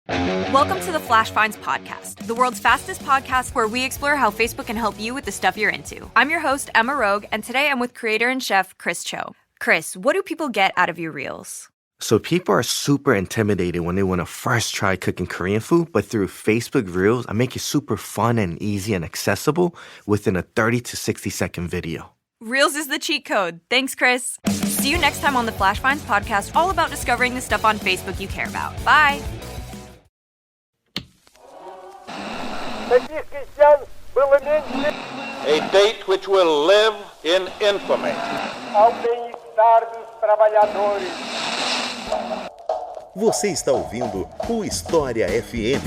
Welcome to the Flash Finds podcast, the world's fastest podcast where we explore how Facebook can help you with the stuff you're into. I'm your host, Emma Rogue, and today I'm with creator and chef Chris Cho. Chris, what do people get out of your reels? So people are super intimidated when they want to first try cooking Korean food, but through Facebook Reels, I make it super fun and easy and accessible within a 30 to 60 second video. Reels is the cheat code. Thanks, Chris. See you next time on the Flash Finds podcast, all about discovering the stuff on Facebook you care about. Bye. A date which will live in infamy. Ao bem-estar dos trabalhadores. Você está ouvindo o História FM.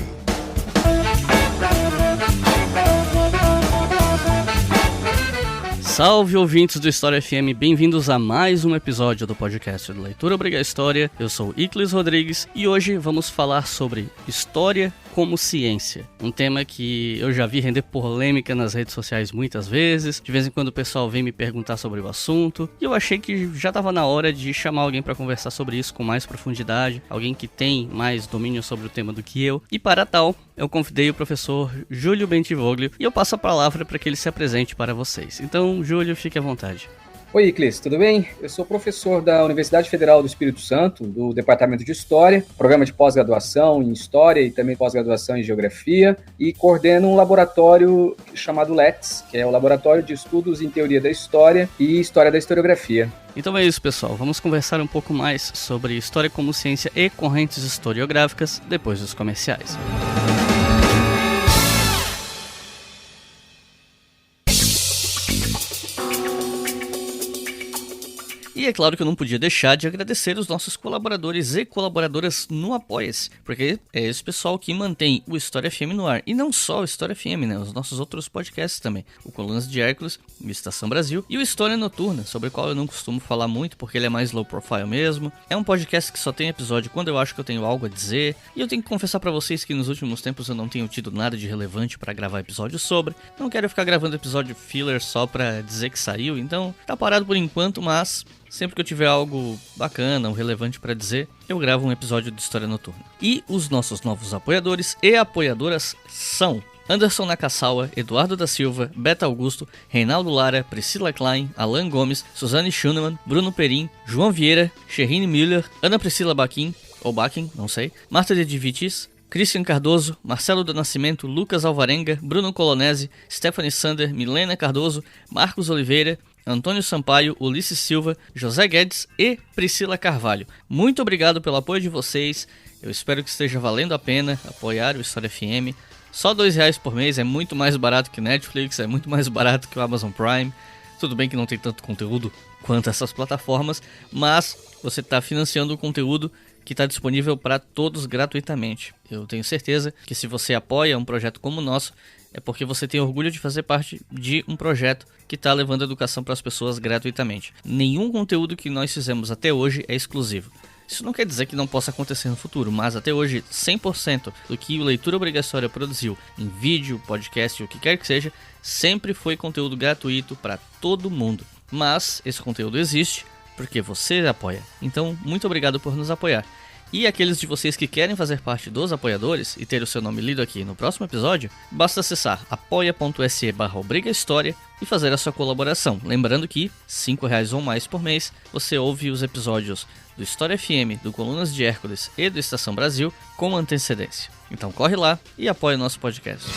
Salve, ouvintes do História FM, bem-vindos a mais um episódio do podcast do Leitura Obriga a História. Eu sou Iclis Rodrigues e hoje vamos falar sobre História como Ciência. Um tema que eu já vi render polêmica nas redes sociais muitas vezes. De vez em quando o pessoal vem me perguntar sobre o assunto. E eu achei que já estava na hora de chamar alguém para conversar sobre isso com mais profundidade. Alguém que tem mais domínio sobre o tema do que eu. E para tal, eu convidei o professor Júlio Bentivoglio e eu passo a palavra para que ele se apresente para vocês. Então, Júlio, fique à vontade. Oi, Iclis, tudo bem? Eu sou professor da Universidade Federal do Espírito Santo, do Departamento de História, programa de pós-graduação em História e também pós-graduação em Geografia, e coordeno um laboratório chamado LETS, que é o Laboratório de Estudos em Teoria da História e História da Historiografia. Então é isso, pessoal. Vamos conversar um pouco mais sobre História como Ciência e correntes historiográficas depois dos comerciais. E é claro que eu não podia deixar de agradecer os nossos colaboradores e colaboradoras no Apoia-se, porque é esse pessoal que mantém o História FM no ar. E não só o História FM, né? Os nossos outros podcasts também. O Colunas de Hércules, o Estação Brasil e o História Noturna, sobre o qual eu não costumo falar muito, porque ele é mais low profile mesmo. É um podcast que só tem episódio quando eu acho que eu tenho algo a dizer. E eu tenho que confessar pra vocês que nos últimos tempos eu não tenho tido nada de relevante pra gravar episódio sobre. Não quero ficar gravando episódio filler só pra dizer que saiu, então tá parado por enquanto, mas sempre que eu tiver algo bacana ou relevante para dizer, eu gravo um episódio de História Noturna. E os nossos novos apoiadores e apoiadoras são Anderson Nakasawa, Eduardo da Silva, Beto Augusto, Reinaldo Lara, Priscila Klein, Alan Gomes, Suzane Schunemann, Bruno Perim, João Vieira, Sherine Müller, Ana Priscila Baquin, ou Baquin, não sei, Marta de Vitis, Christian Cardoso, Marcelo do Nascimento, Lucas Alvarenga, Bruno Colonese, Stephanie Sander, Milena Cardoso, Marcos Oliveira, Antônio Sampaio, Ulisses Silva, José Guedes e Priscila Carvalho. Muito obrigado pelo apoio de vocês. Eu espero que esteja valendo a pena apoiar o História FM. Só R$2 por mês é muito mais barato que Netflix, é muito mais barato que o Amazon Prime. Tudo bem que não tem tanto conteúdo quanto essas plataformas, mas você está financiando o conteúdo que está disponível para todos gratuitamente. Eu tenho certeza que se você apoia um projeto como o nosso, é porque você tem orgulho de fazer parte de um projeto que está levando educação para as pessoas gratuitamente. Nenhum conteúdo que nós fizemos até hoje é exclusivo. Isso não quer dizer que não possa acontecer no futuro, mas até hoje 100% do que o Leitura Obrigatória produziu em vídeo, podcast, o que quer que seja, sempre foi conteúdo gratuito para todo mundo. Mas esse conteúdo existe porque você apoia. Então, muito obrigado por nos apoiar. E aqueles de vocês que querem fazer parte dos apoiadores e ter o seu nome lido aqui no próximo episódio, basta acessar apoia.se/obrigahistoria e fazer a sua colaboração. Lembrando que R$5 ou mais por mês você ouve os episódios do História FM, do Colunas de Hércules e do Estação Brasil com antecedência. Então corre lá e apoia o nosso podcast.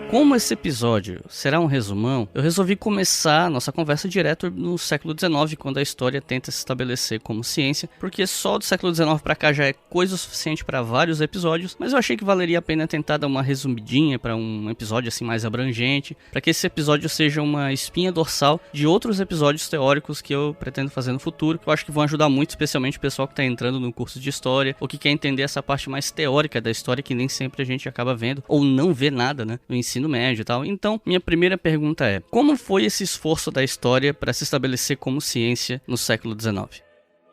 Como esse episódio será um resumão, eu resolvi começar a nossa conversa direto no século XIX, quando a história tenta se estabelecer como ciência, porque só do século XIX pra cá já é coisa o suficiente para vários episódios, mas eu achei que valeria a pena tentar dar uma resumidinha para um episódio assim mais abrangente, para que esse episódio seja uma espinha dorsal de outros episódios teóricos que eu pretendo fazer no futuro, que eu acho que vão ajudar muito, especialmente o pessoal que está entrando no curso de história, ou que quer entender essa parte mais teórica da história que nem sempre a gente acaba vendo, ou não vê nada, né, no ensino médio e tal. Então, minha primeira pergunta é: como foi esse esforço da história para se estabelecer como ciência no século XIX?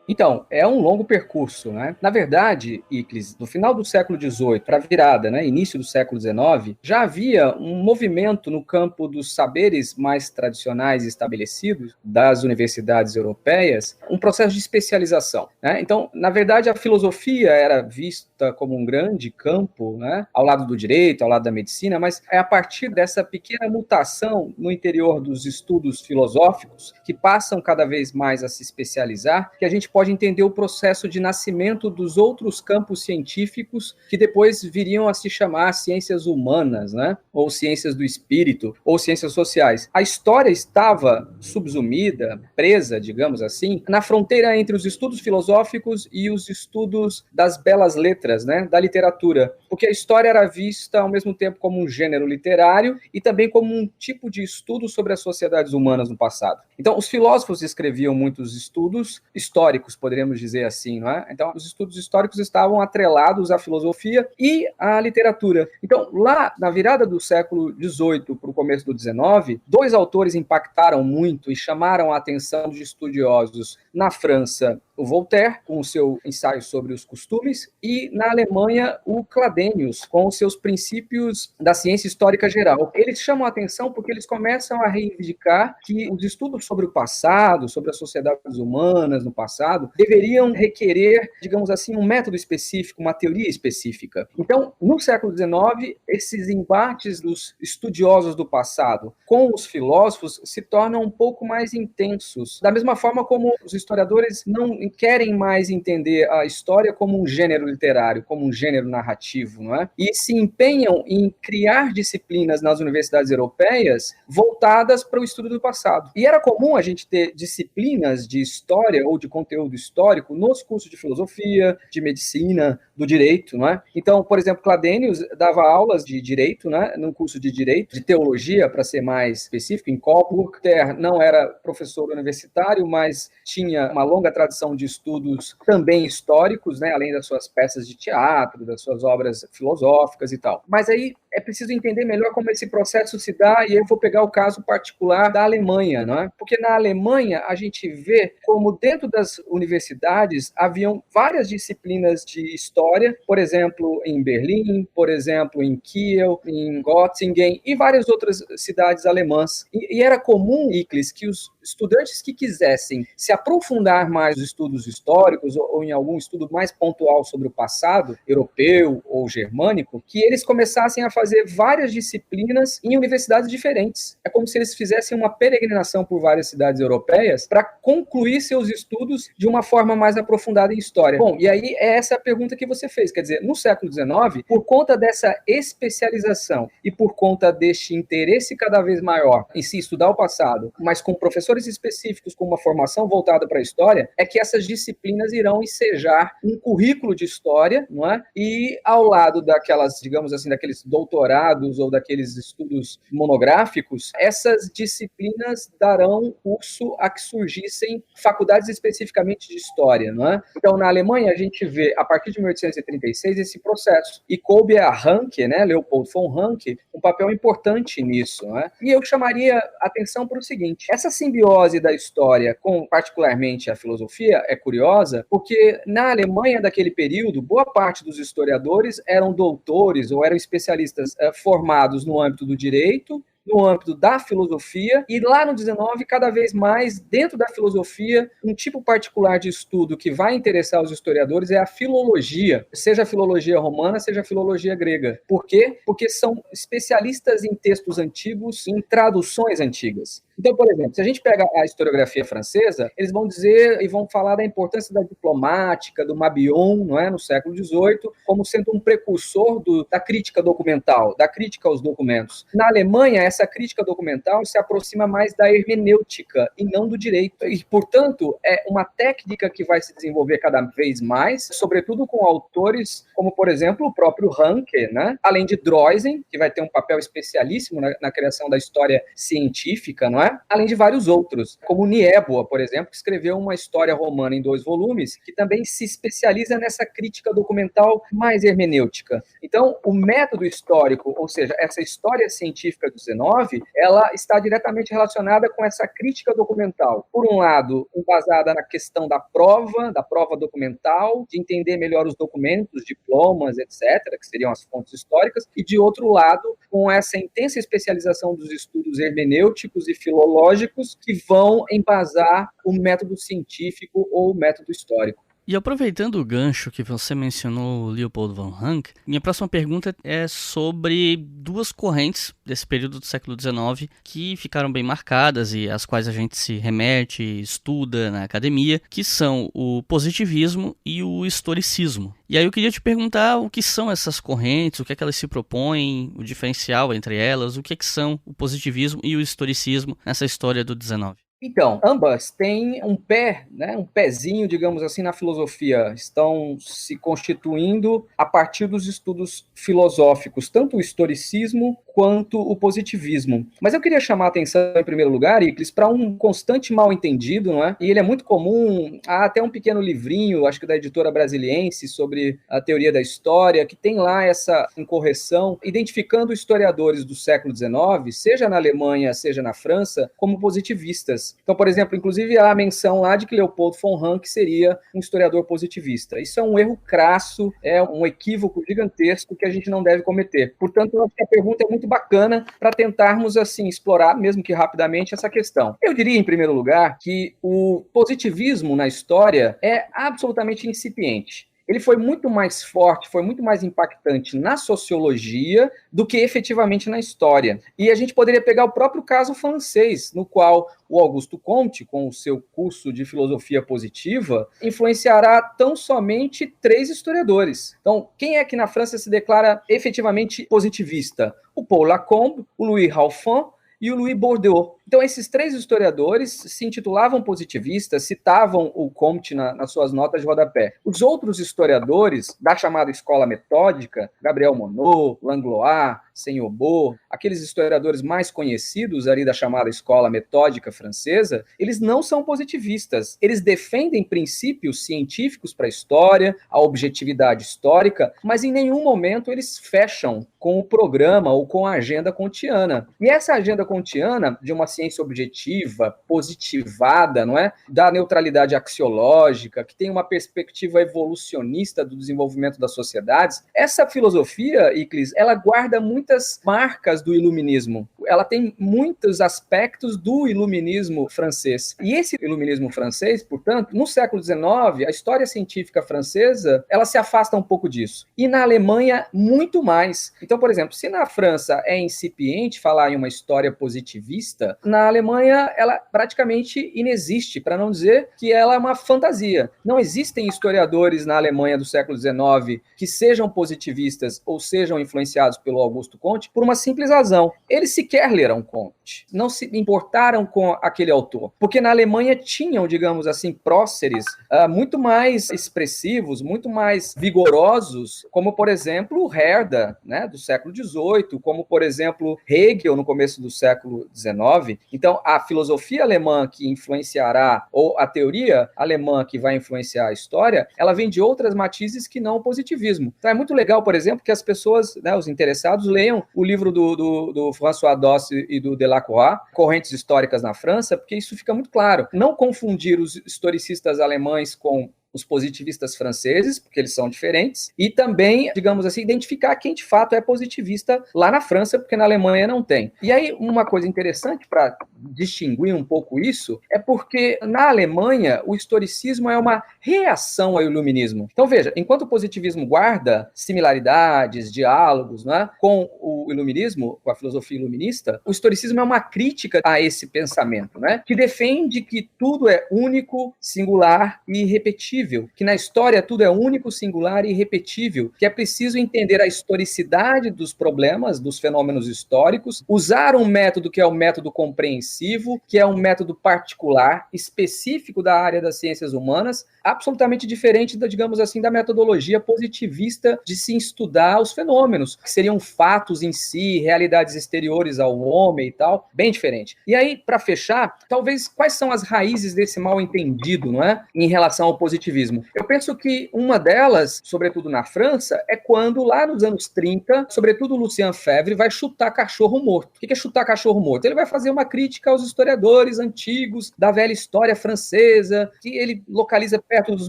Então, é um longo percurso, né? Na verdade, Iclis, no final do século XVIII para a virada, né, início do século XIX, já havia um movimento no campo dos saberes mais tradicionais estabelecidos das universidades europeias, um processo de especialização, né? Então, na verdade, a filosofia era vista como um grande campo, né, ao lado do direito, ao lado da medicina, mas é a partir dessa pequena mutação no interior dos estudos filosóficos, que passam cada vez mais a se especializar, que a gente pode entender o processo de nascimento dos outros campos científicos que depois viriam a se chamar ciências humanas, né? Ou ciências do espírito, ou ciências sociais. A história estava subsumida, presa, digamos assim, na fronteira entre os estudos filosóficos e os estudos das belas letras, né? Da literatura. Porque a história era vista ao mesmo tempo como um gênero literário e também como um tipo de estudo sobre as sociedades humanas no passado. Então, os filósofos escreviam muitos estudos históricos, poderíamos dizer assim, não é? Então, os estudos históricos estavam atrelados à filosofia e à literatura. Então, lá na virada do século XVIII para o começo do XIX, dois autores impactaram muito e chamaram a atenção de estudiosos na França, o Voltaire, com o seu ensaio sobre os costumes, e na Alemanha, o Cladenius, com os seus princípios da ciência histórica geral. Eles chamam a atenção porque eles começam a reivindicar que os estudos sobre o passado, sobre as sociedades humanas no passado, deveriam requerer, digamos assim, um método específico, uma teoria específica. Então, no século XIX, esses embates dos estudiosos do passado com os filósofos se tornam um pouco mais intensos. Da mesma forma como os historiadores não querem mais entender a história como um gênero literário, como um gênero narrativo, não é? E se empenham em criar disciplinas nas universidades europeias voltadas para o estudo do passado. E era comum a gente ter disciplinas de história ou de conteúdo histórico nos cursos de filosofia, de medicina, do direito, não é? Então, por exemplo, Cladenius dava aulas de direito, né, num curso de direito, de teologia, para ser mais específico, em Coburg. Ter não era professor universitário, mas tinha uma longa tradição de estudos também históricos, né, além das suas peças de teatro, das suas obras filosóficas e tal. Mas aí é preciso entender melhor como esse processo se dá, e eu vou pegar o caso particular da Alemanha, não é? Porque na Alemanha a gente vê como dentro das universidades haviam várias disciplinas de história, por exemplo, em Berlim, por exemplo, em Kiel, em Göttingen e várias outras cidades alemãs. E era comum, Iclis, que os estudantes que quisessem se aprofundar mais nos estudos históricos ou em algum estudo mais pontual sobre o passado, europeu ou germânico, que eles começassem a fazer várias disciplinas em universidades diferentes. É como se eles fizessem uma peregrinação por várias cidades europeias para concluir seus estudos de uma forma mais aprofundada em história. Bom, e aí é essa a pergunta que você fez. Quer dizer, no século XIX, por conta dessa especialização e por conta deste interesse cada vez maior em se estudar o passado, mas com professores específicos com uma formação voltada para a história, é que essas disciplinas irão ensejar um currículo de história, não é? E ao lado daquelas, digamos assim, daqueles doutorados ou daqueles estudos monográficos, essas disciplinas darão curso a que surgissem faculdades especificamente de história, não é? Então, na Alemanha, a gente vê, a partir de 1836, esse processo. E coube a Ranke, né, Leopold von Ranke, um papel importante nisso, não é? E eu chamaria atenção para o seguinte: essa simbiose da história com, particularmente, a filosofia é curiosa, porque na Alemanha daquele período, boa parte dos historiadores eram doutores ou eram especialistas formados no âmbito do direito, no âmbito da filosofia, e lá no 19, cada vez mais, dentro da filosofia, um tipo particular de estudo que vai interessar os historiadores é a filologia, seja a filologia romana, seja a filologia grega. Por quê? Porque são especialistas em textos antigos, em traduções antigas. Então, por exemplo, se a gente pega a historiografia francesa, eles vão dizer e vão falar da importância da diplomática, do Mabillon, não é, no século XVIII, como sendo um precursor da crítica documental, da crítica aos documentos. Na Alemanha, essa crítica documental se aproxima mais da hermenêutica e não do direito. E, portanto, é uma técnica que vai se desenvolver cada vez mais, sobretudo com autores como, por exemplo, o próprio Ranke, né? Além de Droysen, que vai ter um papel especialíssimo na criação da história científica, não é? é? Além de vários outros, como Niébua, por exemplo, que escreveu uma história romana em 2 volumes, que também se especializa nessa crítica documental mais hermenêutica. Então, o método histórico, ou seja, essa história científica do 19, ela está diretamente relacionada com essa crítica documental. Por um lado, embasada na questão da prova documental, de entender melhor os documentos, diplomas, etc., que seriam as fontes históricas, e de outro lado, com essa intensa especialização dos estudos hermenêuticos e filológicos que vão embasar o método científico ou o método histórico. E aproveitando o gancho que você mencionou, Leopold von Ranke, minha próxima pergunta é sobre 2 correntes desse período do século XIX que ficaram bem marcadas e às quais a gente se remete, estuda na academia, que são o positivismo e o historicismo. E aí eu queria te perguntar o que são essas correntes, o que é que elas se propõem, o diferencial entre elas, o que é que são o positivismo e o historicismo nessa história do XIX. Então, ambas têm um pé, né, um pezinho, digamos assim, na filosofia. Estão se constituindo a partir dos estudos filosóficos, tanto o historicismo quanto o positivismo. Mas eu queria chamar a atenção, em primeiro lugar, Iclis, para um constante mal-entendido, não é? E ele é muito comum. Há até um pequeno livrinho, acho que da editora Brasiliense, sobre a teoria da história, que tem lá essa incorreção, identificando historiadores do século XIX, seja na Alemanha, seja na França, como positivistas. Então, por exemplo, inclusive há a menção lá de que Leopold von Ranke seria um historiador positivista. Isso é um erro crasso, é um equívoco gigantesco que a gente não deve cometer. Portanto, eu acho que a pergunta é muito bacana para tentarmos, assim, explorar, mesmo que rapidamente, essa questão. Eu diria, em primeiro lugar, que o positivismo na história é absolutamente incipiente. Ele foi muito mais forte, foi muito mais impactante na sociologia do que efetivamente na história. E a gente poderia pegar o próprio caso francês, no qual o Auguste Comte, com o seu curso de filosofia positiva, influenciará tão somente 3 historiadores. Então, quem é que na França se declara efetivamente positivista? O Paul Lacombe, o Louis Raufin e o Louis Bourdieu. Então, esses 3 historiadores se intitulavam positivistas, citavam o Comte nas suas notas de rodapé. Os outros historiadores da chamada escola metódica, Gabriel Monod, Langlois, Saint-Aubert, aqueles historiadores mais conhecidos ali da chamada escola metódica francesa, eles não são positivistas. Eles defendem princípios científicos para a história, a objetividade histórica, mas em nenhum momento eles fecham com o programa ou com a agenda kantiana. E essa agenda kantiana, de uma ciência objetiva, positivada, não é? Da neutralidade axiológica, que tem uma perspectiva evolucionista do desenvolvimento das sociedades, essa filosofia, Iclis, ela guarda muitas marcas do iluminismo. Ela tem muitos aspectos do iluminismo francês. E esse iluminismo francês, portanto, no século XIX, a história científica francesa, ela se afasta um pouco disso. E na Alemanha, muito mais. Então, por exemplo, se na França é incipiente falar em uma história positivista, na Alemanha ela praticamente inexiste, para não dizer que ela é uma fantasia. Não existem historiadores na Alemanha do século XIX que sejam positivistas ou sejam influenciados pelo Auguste Comte por uma simples razão. Eles sequer leram Comte, não se importaram com aquele autor, porque na Alemanha tinham, digamos assim, próceres muito mais expressivos, muito mais vigorosos, como, por exemplo, Herder, né, do século XVIII, como, por exemplo, Hegel, no começo do século XIX. Então, a filosofia alemã que influenciará, ou a teoria alemã que vai influenciar a história, ela vem de outras matizes que não o positivismo. Então, é muito legal, por exemplo, que as pessoas, né, os interessados, leiam o livro do François Dosse e do Delacroix, Correntes Históricas na França, porque isso fica muito claro. Não confundir os historicistas alemães com os positivistas franceses, porque eles são diferentes, e também, digamos assim, identificar quem de fato é positivista lá na França, porque na Alemanha não tem. E aí, uma coisa interessante para distinguir um pouco isso, é porque na Alemanha o historicismo é uma reação ao iluminismo. Então veja, enquanto o positivismo guarda similaridades, diálogos, né, com o iluminismo, com a filosofia iluminista, o historicismo é uma crítica a esse pensamento, né, que defende que tudo é único, singular e irrepetível. irrepetível, que na história tudo é único, singular e irrepetível, que é preciso entender a historicidade dos problemas, dos fenômenos históricos, usar um método que é o método compreensivo, que é um método particular, específico da área das ciências humanas, absolutamente diferente da, digamos assim, da metodologia positivista de se estudar os fenômenos, que seriam fatos em si, realidades exteriores ao homem e tal, bem diferente. E aí, para fechar, talvez quais são as raízes desse mal-entendido, não é, em relação ao positivismo? Eu penso que uma delas, sobretudo na França, é quando lá nos anos 30, sobretudo Lucien Febvre vai chutar cachorro morto. O que é chutar cachorro morto? Ele vai fazer uma crítica aos historiadores antigos da velha história francesa, que ele localiza perto dos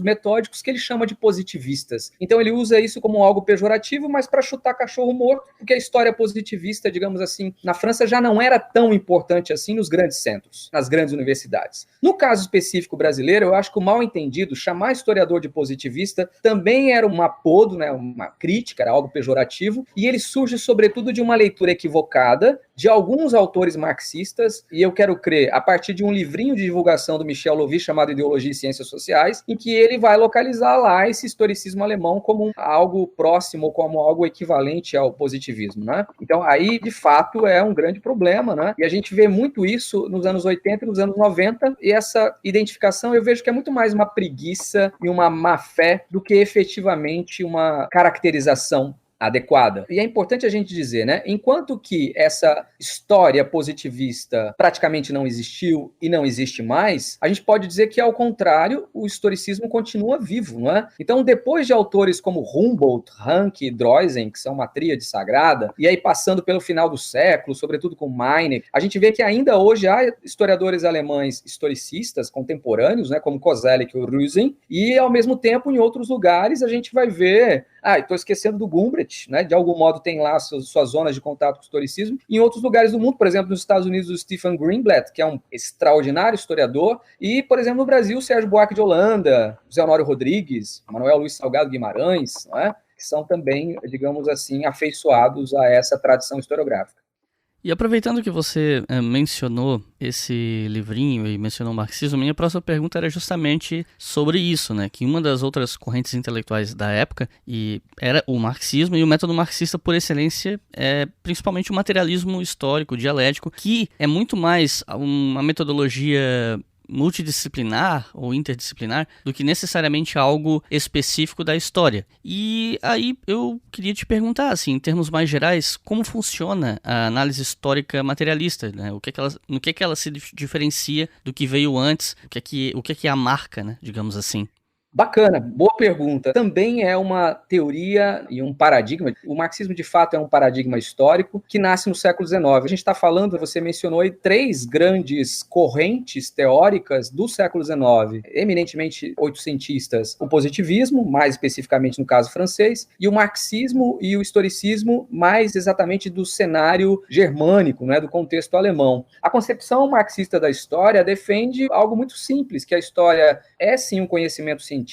metódicos, que ele chama de positivistas. Então ele usa isso como algo pejorativo, mas para chutar cachorro morto, porque a história positivista, digamos assim, na França já não era tão importante assim nos grandes centros, nas grandes universidades. No caso específico brasileiro, eu acho que o mal-entendido, chamar historiador de positivista, também era um apodo, né, uma crítica, era algo pejorativo, e ele surge sobretudo de uma leitura equivocada de alguns autores marxistas, e eu quero crer, a partir de um livrinho de divulgação do Michel Lovy chamado Ideologia e Ciências Sociais, em que ele vai localizar lá esse historicismo alemão como algo próximo, como algo equivalente ao positivismo, né? Então, aí, de fato, é um grande problema, né? E a gente vê muito isso nos anos 80 e nos anos 90, e essa identificação eu vejo que é muito mais uma preguiça e uma má-fé do que efetivamente uma caracterização adequada. E é importante a gente dizer, né? Enquanto que essa história positivista praticamente não existiu e não existe mais, a gente pode dizer que, ao contrário, o historicismo continua vivo, não é? Então, depois de autores como Humboldt, Ranke e Droysen, que são uma tríade sagrada, e aí passando pelo final do século, sobretudo com Meinecke, a gente vê que ainda hoje há historiadores alemães historicistas contemporâneos, né, como Koselleck e Rüsen, e ao mesmo tempo, em outros lugares, a gente vai ver estou esquecendo do Gumbrich, né? De algum modo tem lá suas zonas de contato com o historicismo. Em outros lugares do mundo, por exemplo, nos Estados Unidos, o Stephen Greenblatt, que é um extraordinário historiador, e, por exemplo, no Brasil, o Sérgio Buarque de Holanda, José Honório Rodrigues, Manuel Luiz Salgado Guimarães, não é? Que são também, digamos assim, afeiçoados a essa tradição historiográfica. E aproveitando que você mencionou esse livrinho e mencionou o marxismo, minha próxima pergunta era justamente sobre isso, né? Que uma das outras correntes intelectuais da época era o marxismo, e o método marxista por excelência é principalmente o materialismo histórico, dialético, que é muito mais uma metodologia multidisciplinar ou interdisciplinar do que necessariamente algo específico da história. E aí eu queria te perguntar, assim, em termos mais gerais, como funciona a análise histórica materialista, né? No que ela se diferencia do que veio antes, o que é a marca, né, digamos assim. Bacana, boa pergunta. Também é uma teoria e um paradigma. O marxismo, de fato, é um paradigma histórico que nasce no século XIX. A gente está falando, você mencionou aí, 3 grandes correntes teóricas do século XIX, eminentemente oitocentistas. O positivismo, mais especificamente no caso francês, e o marxismo e o historicismo, mais exatamente do cenário germânico, né, do contexto alemão. A concepção marxista da história defende algo muito simples, que a história é sim um conhecimento científico,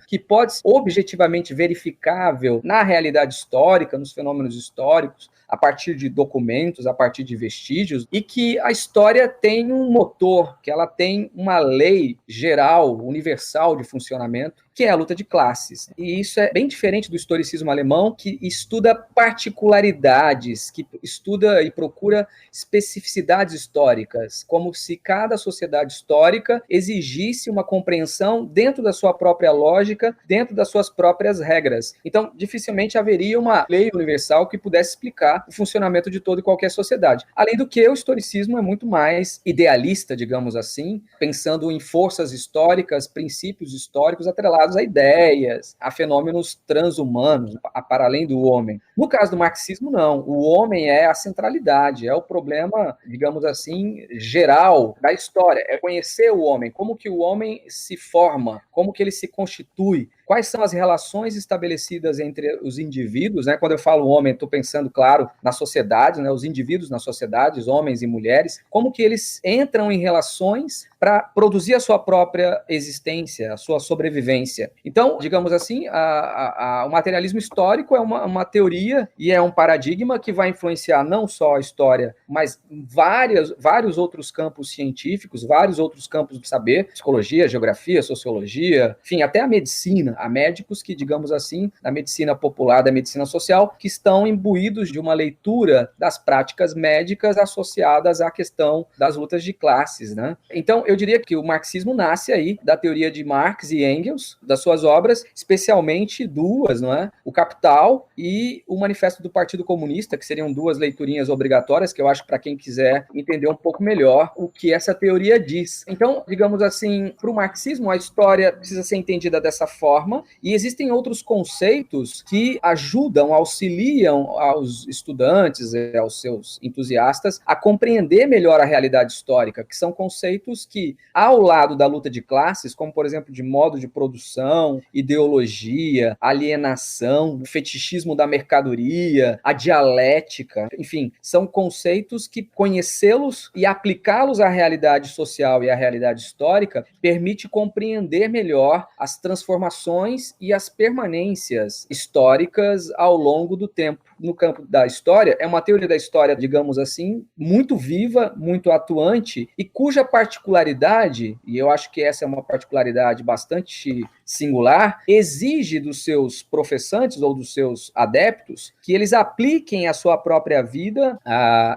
que pode ser objetivamente verificável na realidade histórica, nos fenômenos históricos, a partir de documentos, a partir de vestígios, e que a história tem um motor, que ela tem uma lei geral, universal de funcionamento, que é a luta de classes. E isso é bem diferente do historicismo alemão, que estuda particularidades, que estuda e procura especificidades históricas, como se cada sociedade histórica exigisse uma compreensão dentro da sua própria lógica, dentro das suas próprias regras. Então, dificilmente haveria uma lei universal que pudesse explicar o funcionamento de toda e qualquer sociedade. Além do que, o historicismo é muito mais idealista, digamos assim, pensando em forças históricas, princípios históricos atrelados a ideias, a fenômenos transhumanos, para além do homem. No caso do marxismo, não. O homem é a centralidade, é o problema, digamos assim, geral da história. É conhecer o homem, como que o homem se forma, como que ele se constitui, quais são as relações estabelecidas entre os indivíduos, né? Quando eu falo homem, estou pensando, claro, na sociedade, né? Os indivíduos na sociedade, homens e mulheres, como que eles entram em relações para produzir a sua própria existência, a sua sobrevivência. Então, digamos assim, o materialismo histórico é uma teoria e é um paradigma que vai influenciar não só a história, mas vários outros campos científicos, vários outros campos do saber, psicologia, geografia, sociologia, enfim, até a medicina. Há médicos que, digamos assim, da medicina popular, da medicina social, que estão imbuídos de uma leitura das práticas médicas associadas à questão das lutas de classes, né? Então, eu diria que o marxismo nasce aí da teoria de Marx e Engels, das suas obras, especialmente duas, não é? O Capital e o Manifesto do Partido Comunista, que seriam duas leiturinhas obrigatórias, que eu acho para quem quiser entender um pouco melhor o que essa teoria diz. Então, digamos assim, para o marxismo, a história precisa ser entendida dessa forma, e existem outros conceitos que ajudam, auxiliam aos estudantes, aos seus entusiastas, a compreender melhor a realidade histórica, que são conceitos que, ao lado da luta de classes, como, por exemplo, de modo de produção, ideologia, alienação, fetichismo da mercadoria, a dialética, enfim, são conceitos que conhecê-los e aplicá-los à realidade social e à realidade histórica permite compreender melhor as transformações e as permanências históricas ao longo do tempo. No campo da história, é uma teoria da história, digamos assim, muito viva, muito atuante, e cuja particularidade, e eu acho que essa é uma particularidade bastante singular, exige dos seus professantes ou dos seus adeptos que eles apliquem à sua própria vida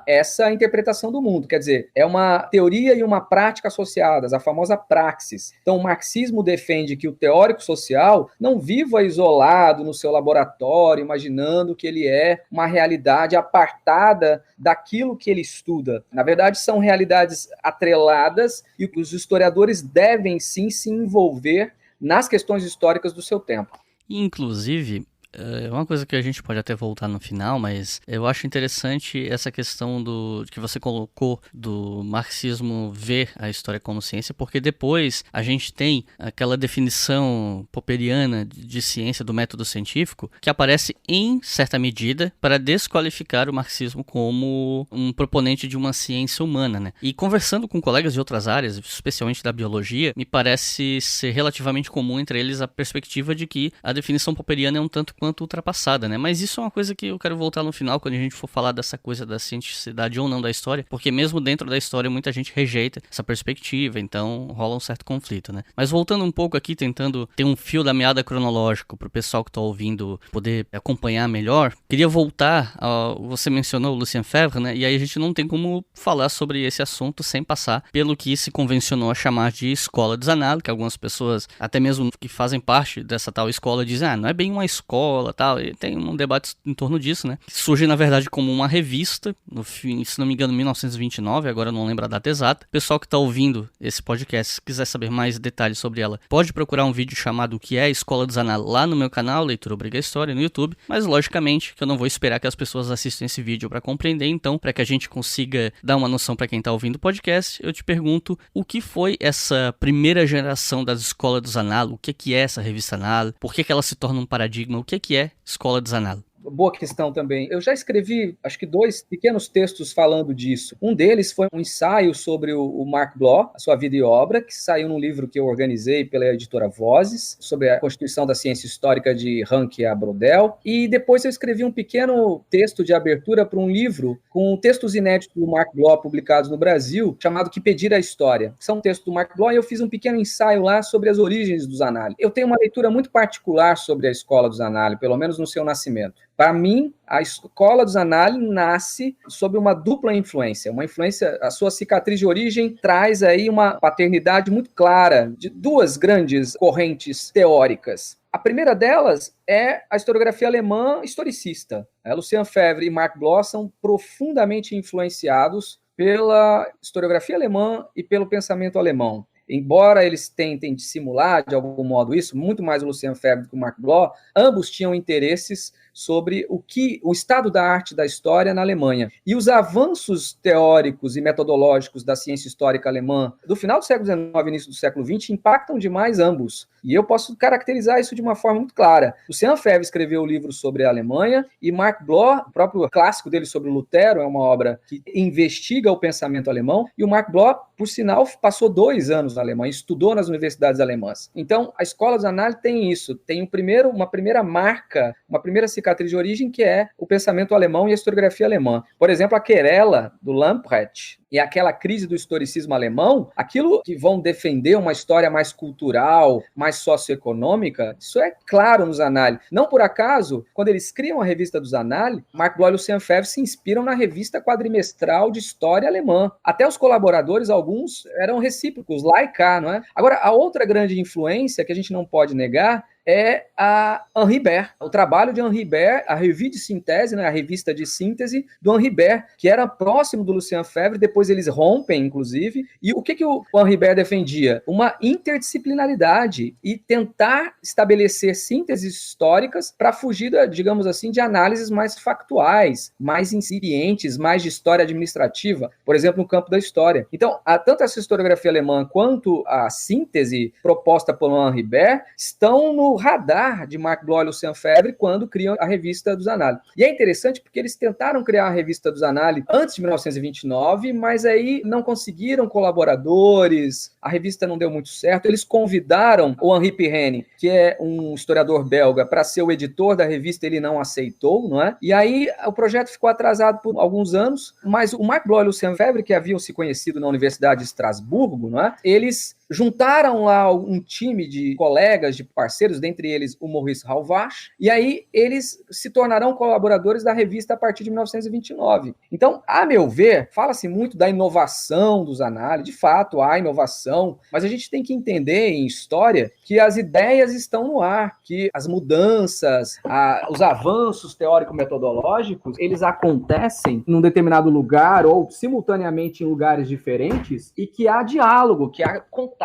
essa interpretação do mundo. Quer dizer, é uma teoria e uma prática associadas, a famosa praxis. Então, o marxismo defende que o teórico social não viva isolado no seu laboratório, imaginando que ele é uma realidade apartada daquilo que ele estuda. Na verdade, são realidades atreladas e os historiadores devem sim se envolver nas questões históricas do seu tempo. Inclusive, é uma coisa que a gente pode até voltar no final, mas eu acho interessante essa questão que você colocou do marxismo ver a história como ciência, porque depois a gente tem aquela definição popperiana de ciência do método científico que aparece em certa medida para desqualificar o marxismo como um proponente de uma ciência humana, né? E conversando com colegas de outras áreas, especialmente da biologia, me parece ser relativamente comum entre eles a perspectiva de que a definição popperiana é um tanto quanto ultrapassada, né? Mas isso é uma coisa que eu quero voltar no final, quando a gente for falar dessa coisa da cientificidade ou não da história, porque mesmo dentro da história muita gente rejeita essa perspectiva, então rola um certo conflito, né? Mas voltando um pouco aqui, tentando ter um fio da meada cronológico pro pessoal que tá ouvindo poder acompanhar melhor, queria voltar você mencionou o Lucien Febvre, né? E aí a gente não tem como falar sobre esse assunto sem passar pelo que se convencionou a chamar de escola de Zanardi, que algumas pessoas, até mesmo que fazem parte dessa tal escola, dizem, não é bem uma escola, tal, e tem um debate em torno disso, né? Surge, na verdade, como uma revista, no fim, se não me engano, 1929, agora eu não lembro a data exata. O pessoal que está ouvindo esse podcast, se quiser saber mais detalhes sobre ela, pode procurar um vídeo chamado O que é a Escola de Zanardi lá no meu canal, Leitura Obriga História, no YouTube, mas logicamente que eu não vou esperar que as pessoas assistam esse vídeo para compreender, então, para que a gente consiga dar uma noção para quem está ouvindo o podcast, eu te pergunto, o que foi essa primeira geração das escolas de Zanardi? O que é essa revista Zanardi? Por que ela se torna um paradigma? O que é Escola de Zanardi? Boa questão também. Eu já escrevi, acho que 2 pequenos textos falando disso. Um deles foi um ensaio sobre o Marc Bloch, a sua vida e obra, que saiu num livro que eu organizei pela editora Vozes, sobre a Constituição da Ciência Histórica de Ranke a Brodel. E depois eu escrevi um pequeno texto de abertura para um livro com textos inéditos do Marc Bloch publicados no Brasil, chamado Que Pedir a História. São textos do Marc Bloch e eu fiz um pequeno ensaio lá sobre as origens do Zanardi. Eu tenho uma leitura muito particular sobre a escola do Zanardi, pelo menos no seu nascimento. Para mim, a escola do Zanardi nasce sob uma dupla influência. Uma influência, a sua cicatriz de origem traz aí uma paternidade muito clara de 2 grandes correntes teóricas. A primeira delas é a historiografia alemã historicista. Lucien Febvre e Marc Bloch são profundamente influenciados pela historiografia alemã e pelo pensamento alemão. Embora eles tentem dissimular de algum modo isso, muito mais o Lucien Febvre do que o Marc Bloch, ambos tinham interesses sobre o estado da arte da história na Alemanha. E os avanços teóricos e metodológicos da ciência histórica alemã do final do século XIX e início do século XX impactam demais ambos. E eu posso caracterizar isso de uma forma muito clara. Lucian Febvre escreveu o livro sobre a Alemanha e Marc Bloch, o próprio clássico dele sobre Lutero, é uma obra que investiga o pensamento alemão, e o Marc Bloch, por sinal, passou 2 anos na Alemanha, estudou nas universidades alemãs. Então, a escola dos análises tem isso, tem uma primeira marca, uma primeira cicatriz de origem, que é o pensamento alemão e a historiografia alemã. Por exemplo, a querela do Lamprecht e aquela crise do historicismo alemão, aquilo que vão defender uma história mais cultural, mais socioeconômica, isso é claro nos análises. Não por acaso, quando eles criam a revista dos análises, Marc Bloch e Lucian Febvre se inspiram na revista quadrimestral de história alemã. Até os colaboradores, alguns, eram recíprocos, lá e cá, não é? Agora, a outra grande influência que a gente não pode negar é a Henri Bert. O trabalho de Henri Bert, a Revue de Synthèse, né, a revista de síntese do Henri Bert, que era próximo do Lucian Febvre, depois eles rompem, inclusive. E o que o Henri Bert defendia? Uma interdisciplinaridade e tentar estabelecer sínteses históricas para fugir, digamos assim, de análises mais factuais, mais incipientes, mais de história administrativa, por exemplo, no campo da história. Então, tanto essa historiografia alemã quanto a síntese proposta por Henri Bert estão no radar de Marc Bloch e Lucian Febvre quando criam a revista dos análises. E é interessante porque eles tentaram criar a revista dos análises antes de 1929, mas aí não conseguiram colaboradores, a revista não deu muito certo. Eles convidaram o Henri Pirenne, que é um historiador belga, para ser o editor da revista, ele não aceitou, não é? E aí o projeto ficou atrasado por alguns anos, mas o Marc Bloch e Lucian Febvre, que haviam se conhecido na Universidade de Estrasburgo, não é? Eles juntaram lá um time de colegas, de parceiros, dentre eles o Maurice Halbwach, e aí eles se tornarão colaboradores da revista a partir de 1929. Então, a meu ver, fala-se muito da inovação dos análises, de fato há inovação, mas a gente tem que entender em história que as ideias estão no ar, que as mudanças, os avanços teórico-metodológicos, eles acontecem num determinado lugar ou simultaneamente em lugares diferentes e que há diálogo, que há contatos,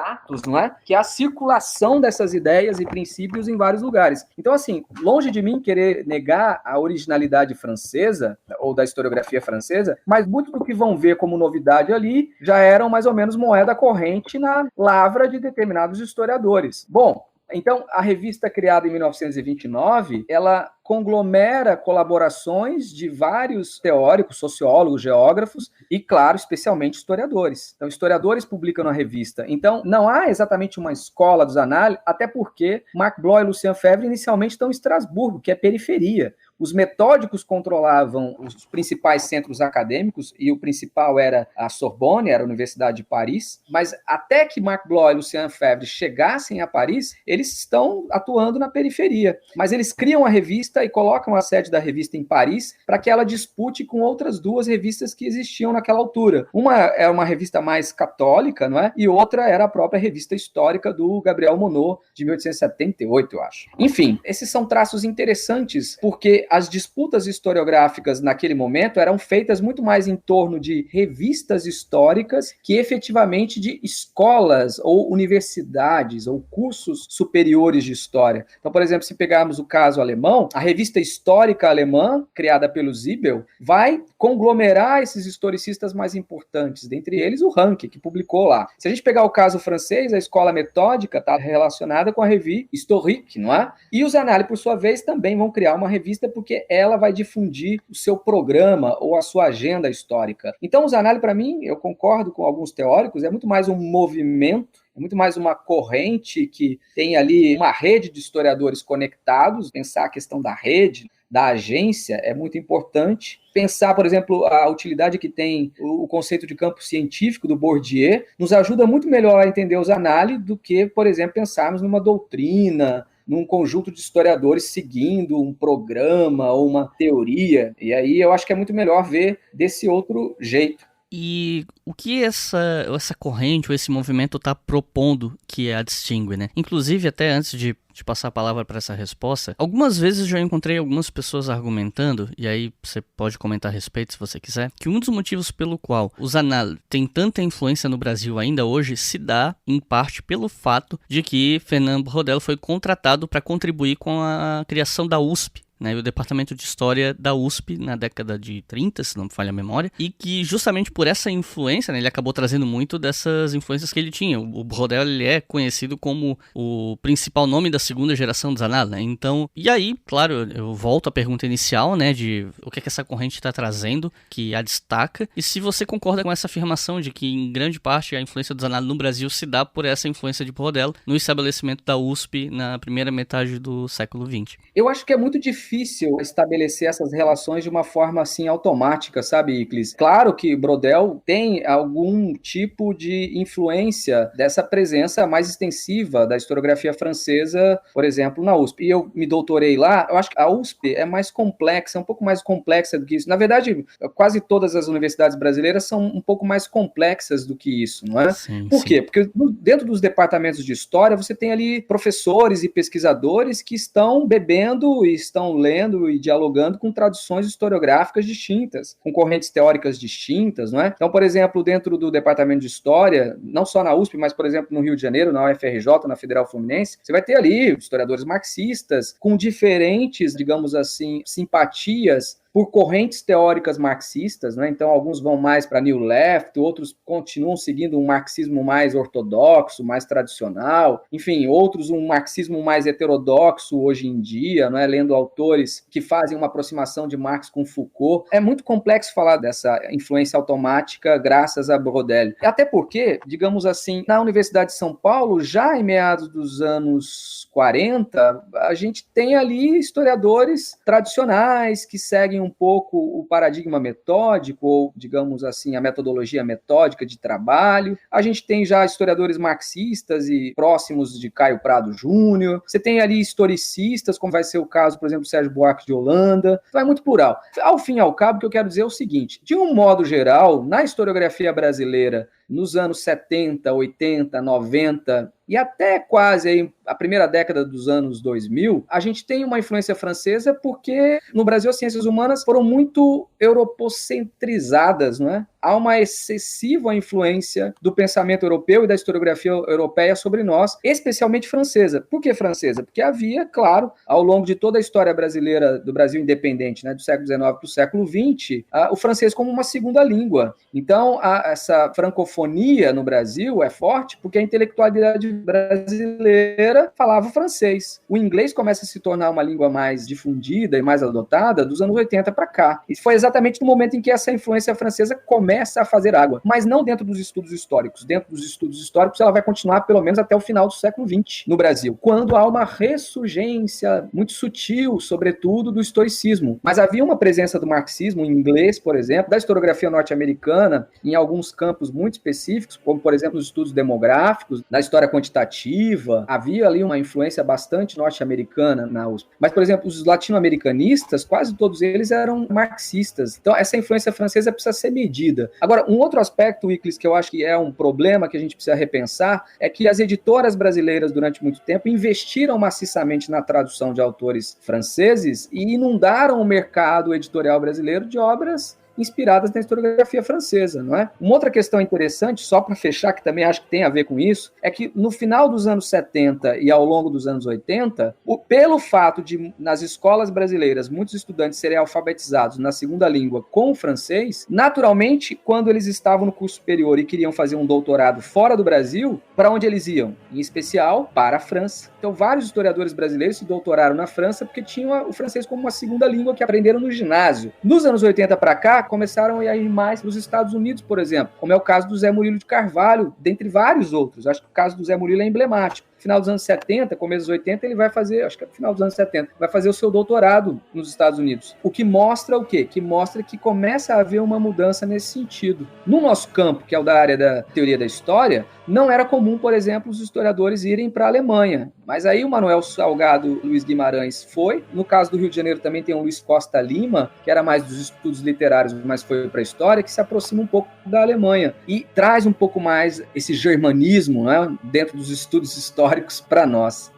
não é? Que é a circulação dessas ideias e princípios em vários lugares. Então, assim, longe de mim querer negar a originalidade francesa ou da historiografia francesa, mas muito do que vão ver como novidade ali já eram mais ou menos moeda corrente na lavra de determinados historiadores. Bom, então, a revista criada em 1929, ela conglomera colaborações de vários teóricos, sociólogos, geógrafos e, claro, especialmente historiadores. Então, historiadores publicam na revista. Então, não há exatamente uma escola dos análises, até porque Marc Bloch e Lucian Febvre inicialmente estão em Estrasburgo, que é periferia. Os metódicos controlavam os principais centros acadêmicos, e o principal era a Sorbonne, era a Universidade de Paris, mas até que Marc Bloch e Lucian Febvre chegassem a Paris, eles estão atuando na periferia. Mas eles criam a revista e colocam a sede da revista em Paris para que ela dispute com outras 2 revistas que existiam naquela altura. Uma era uma revista mais católica, não é? E outra era a própria revista histórica do Gabriel Monod, de 1878, eu acho. Enfim, esses são traços interessantes, porque as disputas historiográficas naquele momento eram feitas muito mais em torno de revistas históricas que efetivamente de escolas ou universidades ou cursos superiores de história. Então, por exemplo, se pegarmos o caso alemão, a revista histórica alemã, criada pelo Zibel, vai conglomerar esses historicistas mais importantes, dentre eles o Ranke, que publicou lá. Se a gente pegar o caso francês, a escola metódica está relacionada com a revue Historique, não é? E os análises, por sua vez, também vão criar uma revista porque ela vai difundir o seu programa ou a sua agenda histórica. Então, os análises, para mim, eu concordo com alguns teóricos, é muito mais um movimento, é muito mais uma corrente que tem ali uma rede de historiadores conectados. Pensar a questão da rede, da agência, é muito importante. Pensar, por exemplo, a utilidade que tem o conceito de campo científico do Bourdieu nos ajuda muito melhor a entender os análises do que, por exemplo, pensarmos numa doutrina, num conjunto de historiadores seguindo um programa ou uma teoria. E aí eu acho que é muito melhor ver desse outro jeito. E o que essa corrente ou esse movimento está propondo que a distingue, né? Inclusive, até antes de passar a palavra para essa resposta, algumas vezes já encontrei algumas pessoas argumentando, e aí você pode comentar a respeito se você quiser, que um dos motivos pelo qual os análises têm tanta influência no Brasil ainda hoje se dá, em parte, pelo fato de que Fernando Braudel foi contratado para contribuir com a criação da USP. né, e o departamento de História da USP na década de 30, se não me falha a memória, e que justamente por essa influência, né, ele acabou trazendo muito dessas influências que ele tinha. O Brodel, ele é conhecido como o principal nome da segunda geração dos anais, né? Então, e aí, claro, eu volto à pergunta inicial, né, de o que essa corrente está trazendo, que a destaca, e se você concorda com essa afirmação de que, em grande parte, a influência dos anais no Brasil se dá por essa influência de Brodel no estabelecimento da USP na primeira metade do século XX. Eu acho que é muito difícil estabelecer essas relações de uma forma assim automática, sabe, Iclis? Claro que Brodel tem algum tipo de influência dessa presença mais extensiva da historiografia francesa, por exemplo, na USP. E eu me doutorei lá, eu acho que a USP é mais complexa, um pouco mais complexa do que isso. Na verdade, quase todas as universidades brasileiras são um pouco mais complexas do que isso, não é? Sim, Por quê? Porque dentro dos departamentos de história, você tem ali professores e pesquisadores que estão bebendo e estão lendo e dialogando com tradições historiográficas distintas, com correntes teóricas distintas, não é? Então, por exemplo, dentro do departamento de história, não só na USP, mas, por exemplo, no Rio de Janeiro, na UFRJ, na Federal Fluminense, você vai ter ali historiadores marxistas com diferentes, digamos assim, simpatias por correntes teóricas marxistas, né? Então alguns vão mais para New Left, outros continuam seguindo um marxismo mais ortodoxo, mais tradicional, enfim, outros um marxismo mais heterodoxo hoje em dia, né? Lendo autores que fazem uma aproximação de Marx com Foucault. É muito complexo falar dessa influência automática graças a Brodel. Até porque, digamos assim, na Universidade de São Paulo, já em meados dos anos 40, a gente tem ali historiadores tradicionais que seguem um pouco o paradigma metódico, ou, digamos assim, a metodologia metódica de trabalho. A gente tem já historiadores marxistas e próximos de Caio Prado Júnior. Você tem ali historicistas, como vai ser o caso, por exemplo, do Sérgio Buarque de Holanda. Então é muito plural. Ao fim e ao cabo, o que eu quero dizer é o seguinte: de um modo geral, na historiografia brasileira, nos anos 70, 80, 90 e até quase aí a primeira década dos anos 2000, a gente tem uma influência francesa porque no Brasil as ciências humanas foram muito europocentrizadas, não é? Há uma excessiva influência do pensamento europeu e da historiografia europeia sobre nós, especialmente francesa. Por que francesa? Porque havia, claro, ao longo de toda a história brasileira, do Brasil independente, né, do século XIX para o século XX, o francês como uma segunda língua. Então, essa francofonia no Brasil é forte porque a intelectualidade brasileira falava francês. O inglês começa a se tornar uma língua mais difundida e mais adotada dos anos 80 para cá. E foi exatamente no momento em que essa influência francesa começa a fazer água, mas não dentro dos estudos históricos. Dentro dos estudos históricos ela vai continuar pelo menos até o final do século XX no Brasil, quando há uma ressurgência muito sutil, sobretudo, do historicismo. Mas havia uma presença do marxismo em inglês, por exemplo, da historiografia norte-americana, em alguns campos muito específicos, como, por exemplo, os estudos demográficos, da história quantitativa. Havia ali uma influência bastante norte-americana na USP. Mas, por exemplo, os latino-americanistas, quase todos eles eram marxistas. Então, essa influência francesa precisa ser medida. Agora, um outro aspecto, Iclis, que eu acho que é um problema que a gente precisa repensar, é que as editoras brasileiras, durante muito tempo, investiram maciçamente na tradução de autores franceses e inundaram o mercado editorial brasileiro de obras inspiradas na historiografia francesa, não é? Uma outra questão interessante, só para fechar, que também acho que tem a ver com isso, é que no final dos anos 70 e ao longo dos anos 80, pelo fato de, nas escolas brasileiras, muitos estudantes serem alfabetizados na segunda língua com o francês, naturalmente, quando eles estavam no curso superior e queriam fazer um doutorado fora do Brasil, para onde eles iam? Em especial, para a França. Então, vários historiadores brasileiros se doutoraram na França porque tinham o francês como uma segunda língua que aprenderam no ginásio. Nos anos 80 para cá, começaram a ir mais para os Estados Unidos, por exemplo, como é o caso do Zé Murilo de Carvalho, dentre vários outros. Acho que o caso do Zé Murilo é emblemático. Final dos anos 70, começo dos 80, ele vai fazer, acho que é final dos anos 70, vai fazer o seu doutorado nos Estados Unidos. O que mostra o quê? Que mostra que começa a haver uma mudança nesse sentido. No nosso campo, que é o da área da teoria da história, não era comum, por exemplo, os historiadores irem para a Alemanha. Mas aí o Manuel Salgado Luiz Guimarães foi. No caso do Rio de Janeiro também tem o Luiz Costa Lima, que era mais dos estudos literários, mas foi para a história, que se aproxima um pouco da Alemanha e traz um pouco mais esse germanismo, né, dentro dos estudos históricos para nós.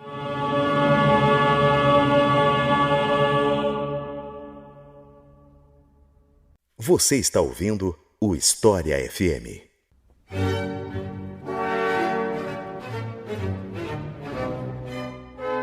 Você está ouvindo o História FM.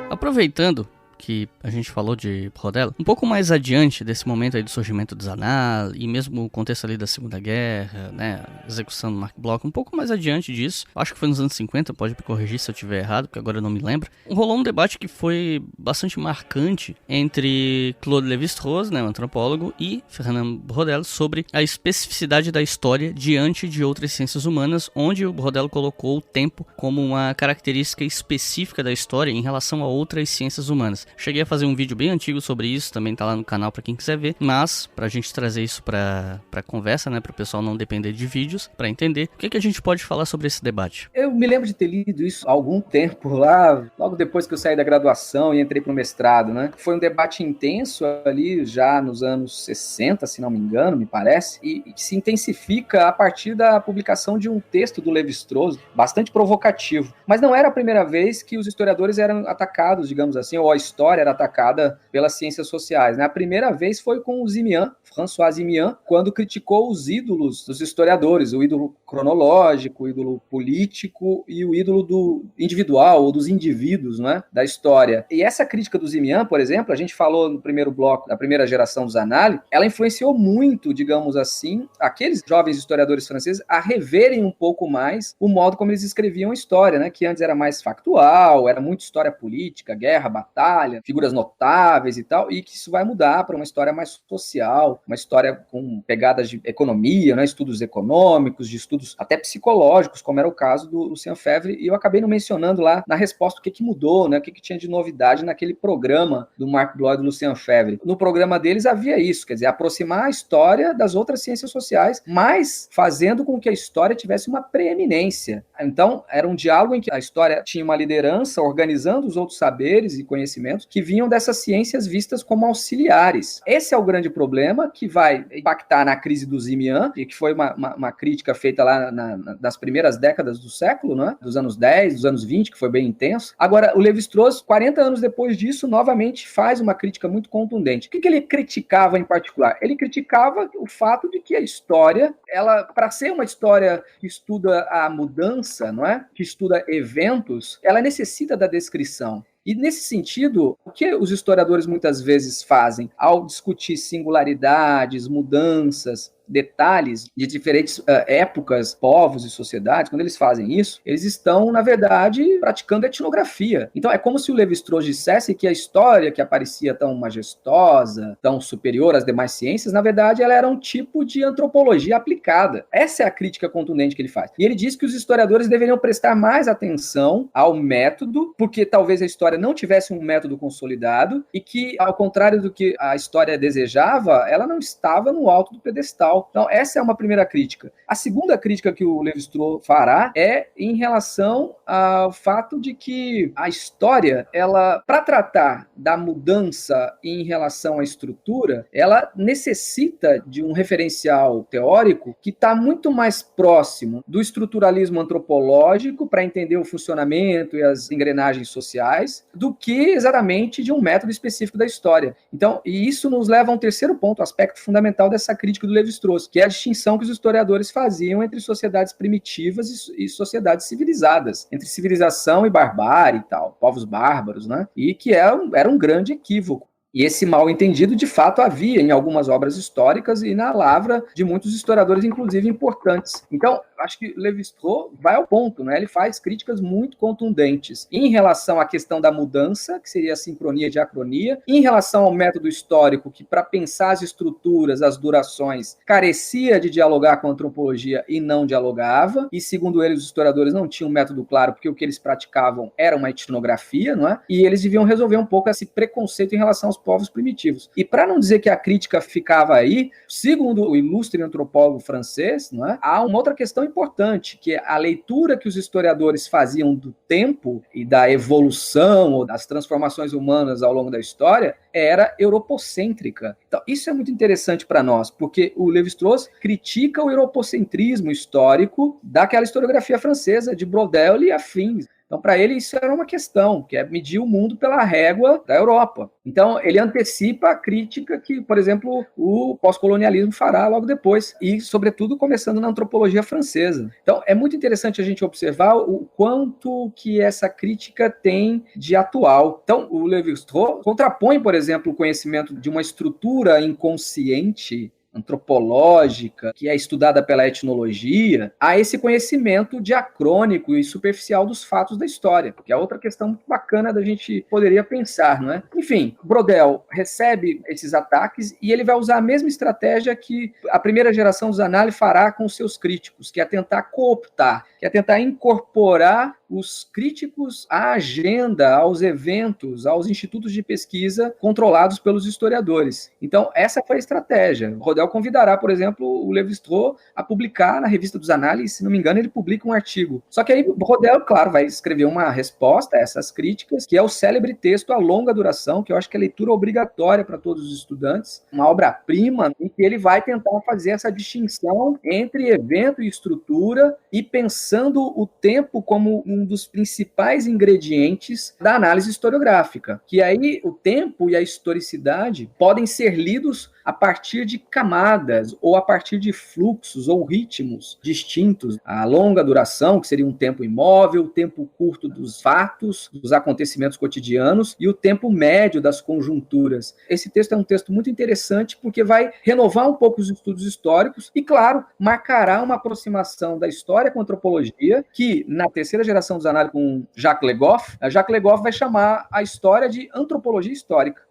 Aproveitando que a gente falou de Braudel, um pouco mais adiante desse momento aí do surgimento dos Annales, e mesmo o contexto ali da Segunda Guerra, né, execução do Marc Bloch, um pouco mais adiante disso, acho que foi nos anos 50, pode me corrigir se eu estiver errado, porque agora eu não me lembro, rolou um debate que foi bastante marcante entre Claude Lévi-Strauss, né, um antropólogo, e Fernand Braudel sobre a especificidade da história diante de outras ciências humanas, onde o Braudel colocou o tempo como uma característica específica da história em relação a outras ciências humanas. Cheguei a fazer um vídeo bem antigo sobre isso, também tá lá no canal para quem quiser ver, mas pra gente trazer isso pra conversa, né, pro pessoal não depender de vídeos, pra entender, o que a gente pode falar sobre esse debate? Eu me lembro de ter lido isso há algum tempo lá, logo depois que eu saí da graduação e entrei pro mestrado, né? Foi um debate intenso ali já nos anos 60, se não me engano, me parece, e que se intensifica a partir da publicação de um texto do Lévi-Strauss, bastante provocativo. Mas não era a primeira vez que os historiadores eram atacados, digamos assim, ou a história era atacada pelas ciências sociais, né? A primeira vez foi com o Simian, François Simian, quando criticou os ídolos dos historiadores, o ídolo cronológico, o ídolo político e o ídolo do individual ou dos indivíduos, né, da história. E essa crítica do Simian, por exemplo, a gente falou no primeiro bloco da primeira geração dos Annales, ela influenciou muito, digamos assim, aqueles jovens historiadores franceses a reverem um pouco mais o modo como eles escreviam a história, né, que antes era mais factual, era muito história política, guerra, batalha, figuras notáveis e tal, e que isso vai mudar para uma história mais social, uma história com pegadas de economia, né, estudos econômicos, de estudos até psicológicos, como era o caso do Lucien Febvre, e eu acabei não mencionando lá na resposta o que mudou, né, o que tinha de novidade naquele programa do Marc Bloch e do Lucien Febvre. No programa deles havia isso, quer dizer, aproximar a história das outras ciências sociais, mas fazendo com que a história tivesse uma preeminência. Então, era um diálogo em que a história tinha uma liderança organizando os outros saberes e conhecimentos que vinham dessas ciências vistas como auxiliares. Esse é o grande problema que vai impactar na crise do Simian, e que foi uma crítica feita lá nas primeiras décadas do século, né? Dos anos 10, dos anos 20, que foi bem intenso. Agora, o Lévi-Strauss, 40 anos depois disso, novamente faz uma crítica muito contundente. O que ele criticava em particular? Ele criticava o fato de que a história, ela, para ser uma história que estuda a mudança, não é? Que estuda eventos, ela necessita da descrição. E, nesse sentido, o que os historiadores muitas vezes fazem ao discutir singularidades, mudanças, detalhes de diferentes épocas, povos e sociedades, quando eles fazem isso, eles estão, na verdade, praticando etnografia. Então, é como se o Lévi-Strauss dissesse que a história que aparecia tão majestosa, tão superior às demais ciências, na verdade, ela era um tipo de antropologia aplicada. Essa é a crítica contundente que ele faz. E ele diz que os historiadores deveriam prestar mais atenção ao método, porque talvez a história não tivesse um método consolidado e que, ao contrário do que a história desejava, ela não estava no alto do pedestal. Então, essa é uma primeira crítica. A segunda crítica que o Lévi-Strauss fará é em relação ao fato de que a história, ela, para tratar da mudança em relação à estrutura, ela necessita de um referencial teórico que está muito mais próximo do estruturalismo antropológico para entender o funcionamento e as engrenagens sociais do que exatamente de um método específico da história. Então, e isso nos leva a um terceiro ponto, aspecto fundamental dessa crítica do Lévi-Strauss, que é a distinção que os historiadores faziam entre sociedades primitivas e sociedades civilizadas, entre civilização e barbárie e tal, povos bárbaros, né? E que era um grande equívoco. E esse mal entendido, de fato, havia em algumas obras históricas e na lavra de muitos historiadores, inclusive importantes. Então, acho que Lévi-Strauss vai ao ponto, né? Ele faz críticas muito contundentes em relação à questão da mudança, que seria a sincronia e diacronia, em relação ao método histórico, que para pensar as estruturas, as durações, carecia de dialogar com a antropologia e não dialogava, e segundo ele, os historiadores não tinham um método claro, porque o que eles praticavam era uma etnografia, não é? E eles deviam resolver um pouco esse preconceito em relação aos povos primitivos. E para não dizer que a crítica ficava aí, segundo o ilustre antropólogo francês, não é? Há uma outra questão importante, que é a leitura que os historiadores faziam do tempo e da evolução ou das transformações humanas ao longo da história era europocêntrica. Então, isso é muito interessante para nós, porque o Lévi-Strauss critica o europocentrismo histórico daquela historiografia francesa de Braudel e afins. Então, para ele, isso era uma questão, que é medir o mundo pela régua da Europa. Então, ele antecipa a crítica que, por exemplo, o pós-colonialismo fará logo depois, e, sobretudo, começando na antropologia francesa. Então, é muito interessante a gente observar o quanto que essa crítica tem de atual. Então, o Lévi-Strauss contrapõe, por exemplo, o conhecimento de uma estrutura inconsciente antropológica, que é estudada pela etnologia, a esse conhecimento diacrônico e superficial dos fatos da história, que é outra questão muito bacana da gente poderia pensar, não é? Enfim, Braudel recebe esses ataques e ele vai usar a mesma estratégia que a primeira geração dos análises fará com os seus críticos, que é tentar cooptar, que é tentar incorporar os críticos à agenda, aos eventos, aos institutos de pesquisa controlados pelos historiadores. Então, essa foi a estratégia. Braudel convidará, por exemplo, o Lévi-Strauss a publicar na Revista dos Análises, se não me engano, ele publica um artigo. Só que aí Braudel, claro, vai escrever uma resposta a essas críticas, que é o célebre texto A Longa Duração, que eu acho que é leitura obrigatória para todos os estudantes, uma obra-prima, em que ele vai tentar fazer essa distinção entre evento e estrutura e pensando o tempo como um dos principais ingredientes da análise historiográfica, que aí o tempo e a historicidade podem ser lidos a partir de camadas ou a partir de fluxos ou ritmos distintos. A longa duração, que seria um tempo imóvel, o tempo curto dos fatos, dos acontecimentos cotidianos e o tempo médio das conjunturas. Esse texto é um texto muito interessante porque vai renovar um pouco os estudos históricos e, claro, marcará uma aproximação da história com a antropologia que, na terceira geração dos análises com Jacques Legoff, Jacques Legoff vai chamar a história de antropologia histórica.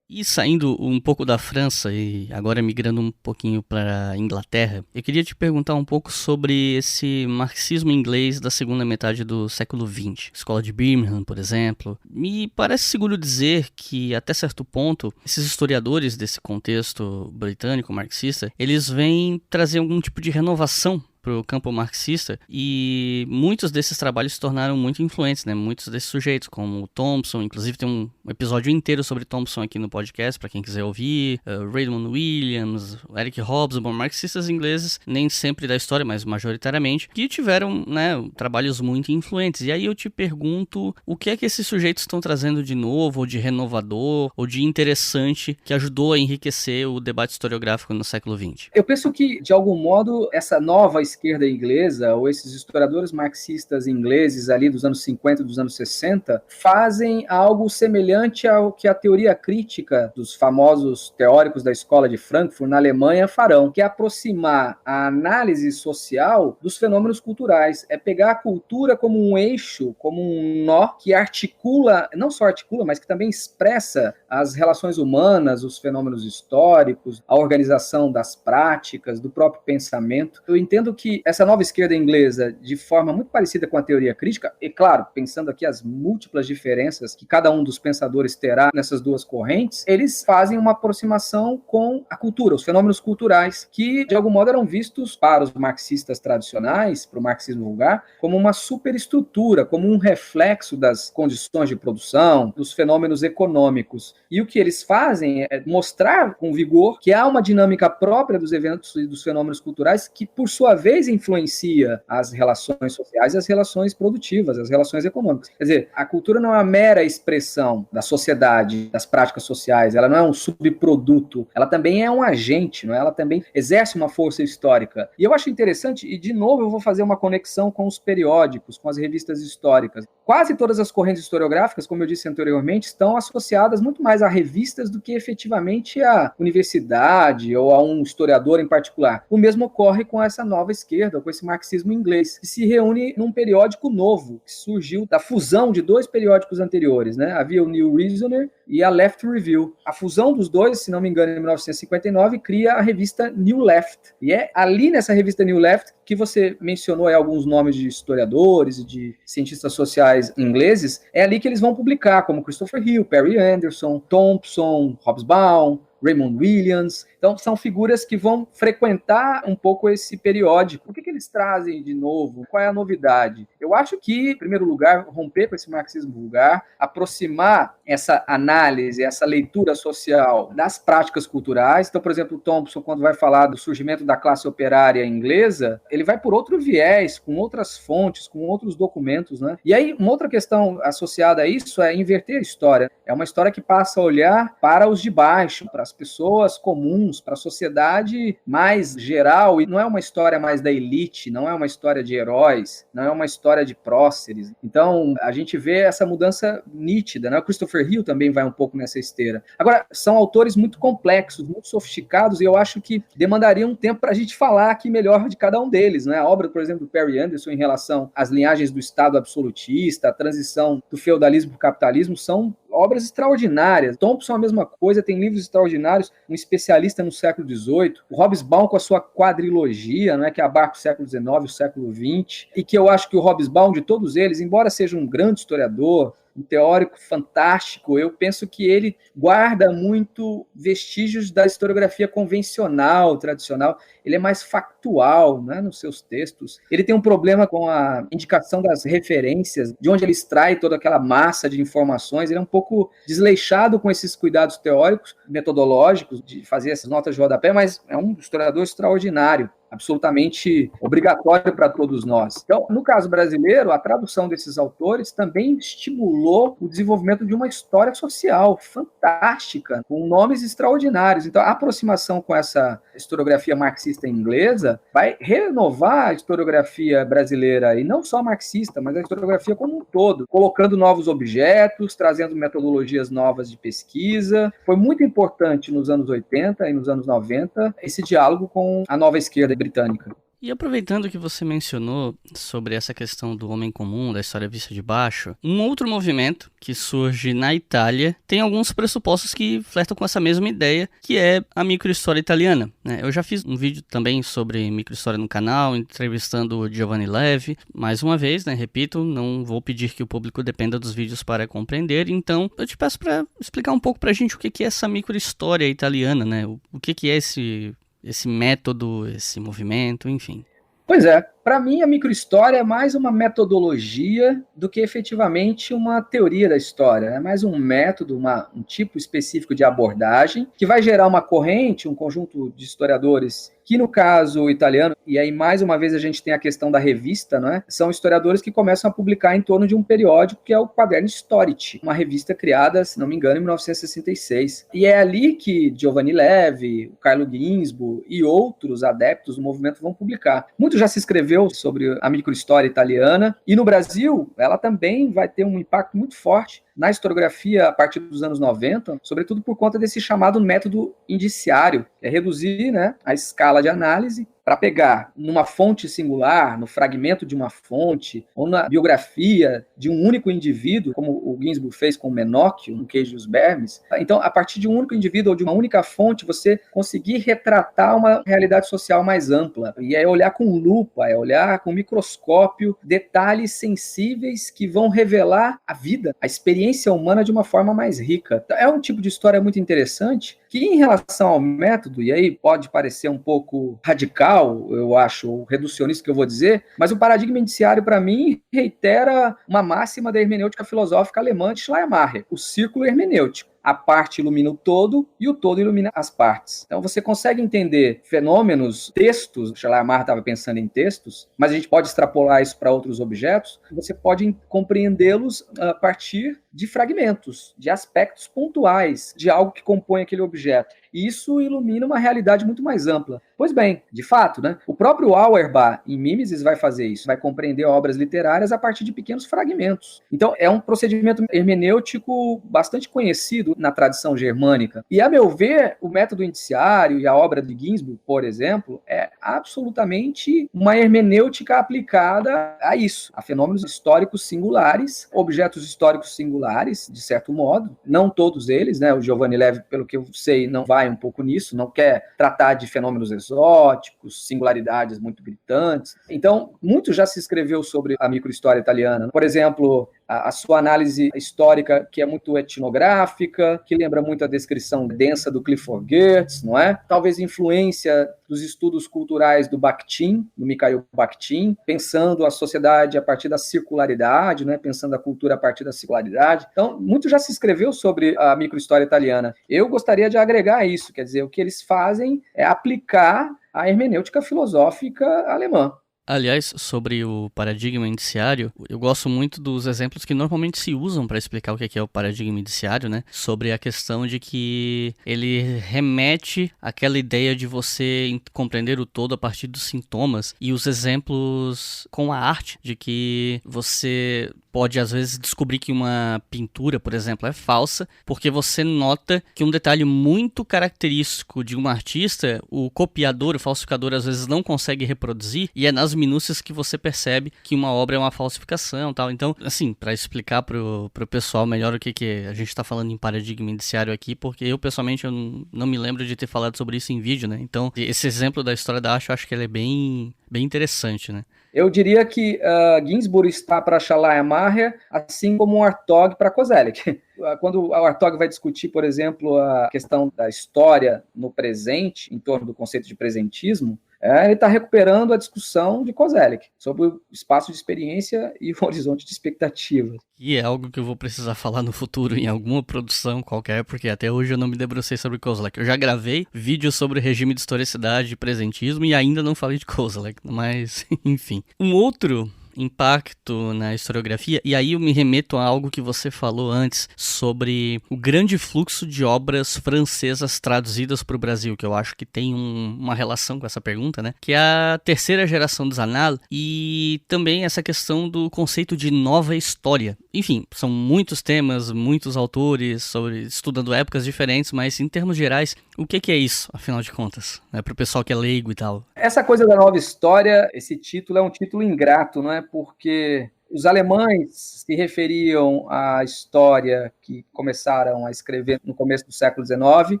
E saindo um pouco da França e agora migrando um pouquinho para a Inglaterra, eu queria te perguntar um pouco sobre esse marxismo inglês da segunda metade do século XX. Escola de Birmingham, por exemplo. Me parece seguro dizer que, até certo ponto, esses historiadores desse contexto britânico marxista, eles vêm trazer algum tipo de renovação para o campo marxista, e muitos desses trabalhos se tornaram muito influentes, né? Muitos desses sujeitos, como o Thompson, inclusive tem um episódio inteiro sobre Thompson aqui no podcast, para quem quiser ouvir, Raymond Williams, Eric Hobsbawm, marxistas ingleses, nem sempre da história, mas majoritariamente, que tiveram, né, trabalhos muito influentes. E aí eu te pergunto, o que é que esses sujeitos estão trazendo de novo, ou de renovador, ou de interessante, que ajudou a enriquecer o debate historiográfico no século XX? Eu penso que, de algum modo, essa nova esquerda inglesa, ou esses historiadores marxistas ingleses ali dos anos 50 e dos anos 60, fazem algo semelhante ao que a teoria crítica dos famosos teóricos da escola de Frankfurt, na Alemanha, farão, que é aproximar a análise social dos fenômenos culturais. É pegar a cultura como um eixo, como um nó que articula, não só articula, mas que também expressa as relações humanas, os fenômenos históricos, a organização das práticas, do próprio pensamento. Eu entendo que essa nova esquerda inglesa, de forma muito parecida com a teoria crítica, e claro, pensando aqui as múltiplas diferenças que cada um dos pensadores terá nessas duas correntes, eles fazem uma aproximação com a cultura, os fenômenos culturais, que de algum modo eram vistos para os marxistas tradicionais, para o marxismo vulgar, como uma superestrutura, como um reflexo das condições de produção, dos fenômenos econômicos. E o que eles fazem é mostrar com vigor que há uma dinâmica própria dos eventos e dos fenômenos culturais que, por sua vez, influencia as relações sociais e as relações produtivas, as relações econômicas. Quer dizer, a cultura não é uma mera expressão da sociedade, das práticas sociais, ela não é um subproduto, ela também é um agente, não é? Ela também exerce uma força histórica. E eu acho interessante, e de novo eu vou fazer uma conexão com os periódicos, com as revistas históricas. Quase todas as correntes historiográficas, como eu disse anteriormente, estão associadas muito mais a revistas do que efetivamente à universidade ou a um historiador em particular. O mesmo ocorre com essa nova esquerda, com esse marxismo inglês, que se reúne num periódico novo, que surgiu da fusão de dois periódicos anteriores, né? Havia o New Reasoner e a Left Review. A fusão dos dois, se não me engano, em 1959, cria a revista New Left. E é ali nessa revista New Left que você mencionou aí alguns nomes de historiadores e de cientistas sociais ingleses, é ali que eles vão publicar, como Christopher Hill, Perry Anderson, Thompson, Hobsbawm, Raymond Williams. Então, são figuras que vão frequentar um pouco esse periódico. O que eles trazem de novo? Qual é a novidade? Eu acho que, em primeiro lugar, romper com esse marxismo vulgar, aproximar essa análise, essa leitura social das práticas culturais. Então, por exemplo, o Thompson, quando vai falar do surgimento da classe operária inglesa, ele vai por outro viés, com outras fontes, com outros documentos, né? E aí, uma outra questão associada a isso é inverter a história. É uma história que passa a olhar para os de baixo, para as pessoas comuns, para a sociedade mais geral, e não é uma história mais da elite, não é uma história de heróis, não é uma história de próceres. Então, a gente vê essa mudança nítida, né? O Christopher Hill também vai um pouco nessa esteira. Agora, são autores muito complexos, muito sofisticados, e eu acho que demandaria um tempo para a gente falar aqui melhor de cada um deles, né? A obra, por exemplo, do Perry Anderson em relação às linhagens do Estado absolutista, a transição do feudalismo para o capitalismo, são obras extraordinárias. Thompson a mesma coisa, tem livros extraordinários, um especialista no século XVIII, o Hobsbawm com a sua quadrilogia, né, que abarca o século XIX e o século XX, e que eu acho que o Hobsbawm, de todos eles, embora seja um grande historiador, um teórico fantástico, eu penso que ele guarda muito vestígios da historiografia convencional, tradicional. Ele é mais factual, né, nos seus textos. Ele tem um problema com a indicação das referências, de onde ele extrai toda aquela massa de informações. Ele é um pouco desleixado com esses cuidados teóricos, metodológicos, de fazer essas notas de rodapé, mas é um historiador extraordinário, absolutamente obrigatório para todos nós. Então, no caso brasileiro, a tradução desses autores também estimulou o desenvolvimento de uma história social fantástica, com nomes extraordinários. Então, a aproximação com essa historiografia marxista inglesa vai renovar a historiografia brasileira, e não só marxista, mas a historiografia como um todo, colocando novos objetos, trazendo metodologias novas de pesquisa. Foi muito importante nos anos 80 e nos anos 90 esse diálogo com a nova esquerda britânica. E aproveitando que você mencionou sobre essa questão do homem comum, da história vista de baixo, um outro movimento que surge na Itália tem alguns pressupostos que flertam com essa mesma ideia, que é a microhistória italiana, né? Eu já fiz um vídeo também sobre microhistória no canal, entrevistando o Giovanni Levi. Mais uma vez, né, repito, não vou pedir que o público dependa dos vídeos para compreender, então eu te peço para explicar um pouco pra gente o que é essa microhistória italiana, né? O que é esse método, esse movimento, enfim. Pois é, para mim a microhistória é mais uma metodologia do que efetivamente uma teoria da história. É mais um método, um tipo específico de abordagem que vai gerar uma corrente, um conjunto de historiadores que, no caso italiano, e aí mais uma vez a gente tem a questão da revista, não é? São historiadores que começam a publicar em torno de um periódico que é o Quaderno Storici, uma revista criada, se não me engano, em 1966. E é ali que Giovanni Levi, o Carlo Ginzburg e outros adeptos do movimento vão publicar. Muito já se escreveu sobre a microhistória italiana, e no Brasil ela também vai ter um impacto muito forte na historiografia a partir dos anos 90, sobretudo por conta desse chamado método indiciário, que é reduzir, né, a escala de análise para pegar numa fonte singular, no fragmento de uma fonte, ou na biografia de um único indivíduo, como o Ginzburg fez com o Menocchio, no Queijo e os Vermes. Então, a partir de um único indivíduo ou de uma única fonte, você conseguir retratar uma realidade social mais ampla. E é olhar com lupa, é olhar com microscópio, detalhes sensíveis que vão revelar a vida, a experiência humana de uma forma mais rica. É um tipo de história muito interessante, que em relação ao método, e aí pode parecer um pouco radical, eu acho, ou reducionista que eu vou dizer, mas o paradigma indiciário, para mim, reitera uma máxima da hermenêutica filosófica alemã de Schleiermacher, o círculo hermenêutico. A parte ilumina o todo e o todo ilumina as partes. Então você consegue entender fenômenos, textos, Schleiermacher estava pensando em textos, mas a gente pode extrapolar isso para outros objetos, você pode compreendê-los a partir de fragmentos, de aspectos pontuais, de algo que compõe aquele objeto. E isso ilumina uma realidade muito mais ampla. Pois bem, de fato, né, o próprio Auerbach, em Mimesis, vai fazer isso, vai compreender obras literárias a partir de pequenos fragmentos. Então, é um procedimento hermenêutico bastante conhecido na tradição germânica. E, a meu ver, o método indiciário e a obra de Ginzburg, por exemplo, é absolutamente uma hermenêutica aplicada a isso, a fenômenos históricos singulares, objetos históricos singulares, de certo modo, não todos eles, né? O Giovanni Levi, pelo que eu sei, não vai um pouco nisso, não quer tratar de fenômenos exóticos, singularidades muito gritantes. Então, muito já se escreveu sobre a microhistória italiana. Por exemplo, a sua análise histórica, que é muito etnográfica, que lembra muito a descrição densa do Clifford Geertz, não é? Talvez influência dos estudos culturais do Bakhtin, do Mikhail Bakhtin, pensando a sociedade a partir da circularidade, né? Pensando a cultura a partir da circularidade. Então, muito já se escreveu sobre a microhistória italiana. Eu gostaria de agregar isso, quer dizer, o que eles fazem é aplicar a hermenêutica filosófica alemã. Aliás, sobre o paradigma indiciário, eu gosto muito dos exemplos que normalmente se usam para explicar o que é o paradigma indiciário, né? Sobre a questão de que ele remete àquela ideia de você compreender o todo a partir dos sintomas, e os exemplos com a arte, de que você pode às vezes descobrir que uma pintura, por exemplo, é falsa, porque você nota que um detalhe muito característico de um artista, o copiador, o falsificador, às vezes não consegue reproduzir, e é nas minúcias que você percebe que uma obra é uma falsificação, tal. Então, assim, para explicar pro pessoal melhor o que a gente está falando em paradigma indiciário aqui, porque eu pessoalmente eu não me lembro de ter falado sobre isso em vídeo, né? Então, esse exemplo da história da arte, eu acho que ele é bem interessante, né? Eu diria que Ginsburg está para Schleiermacher, assim como o Hartog para Koselleck. Quando o Hartog vai discutir, por exemplo, a questão da história no presente, em torno do conceito de presentismo, ele está recuperando a discussão de Koselleck sobre o espaço de experiência e o horizonte de expectativa. E é algo que eu vou precisar falar no futuro em alguma produção qualquer, porque até hoje eu não me debrucei sobre Koselleck. Eu já gravei vídeos sobre o regime de historicidade e presentismo e ainda não falei de Koselleck, mas enfim. Um outro impacto na historiografia, e aí eu me remeto a algo que você falou antes sobre o grande fluxo de obras francesas traduzidas para o Brasil, que eu acho que tem uma relação com essa pergunta, né? Que é a terceira geração dos Annales, e também essa questão do conceito de nova história. Enfim, são muitos temas, muitos autores estudando épocas diferentes, mas em termos gerais, o que é isso, afinal de contas? Para o pessoal que é leigo e tal. Essa coisa da nova história, esse título é um título ingrato, não é? Porque os alemães se referiam à história que começaram a escrever no começo do século XIX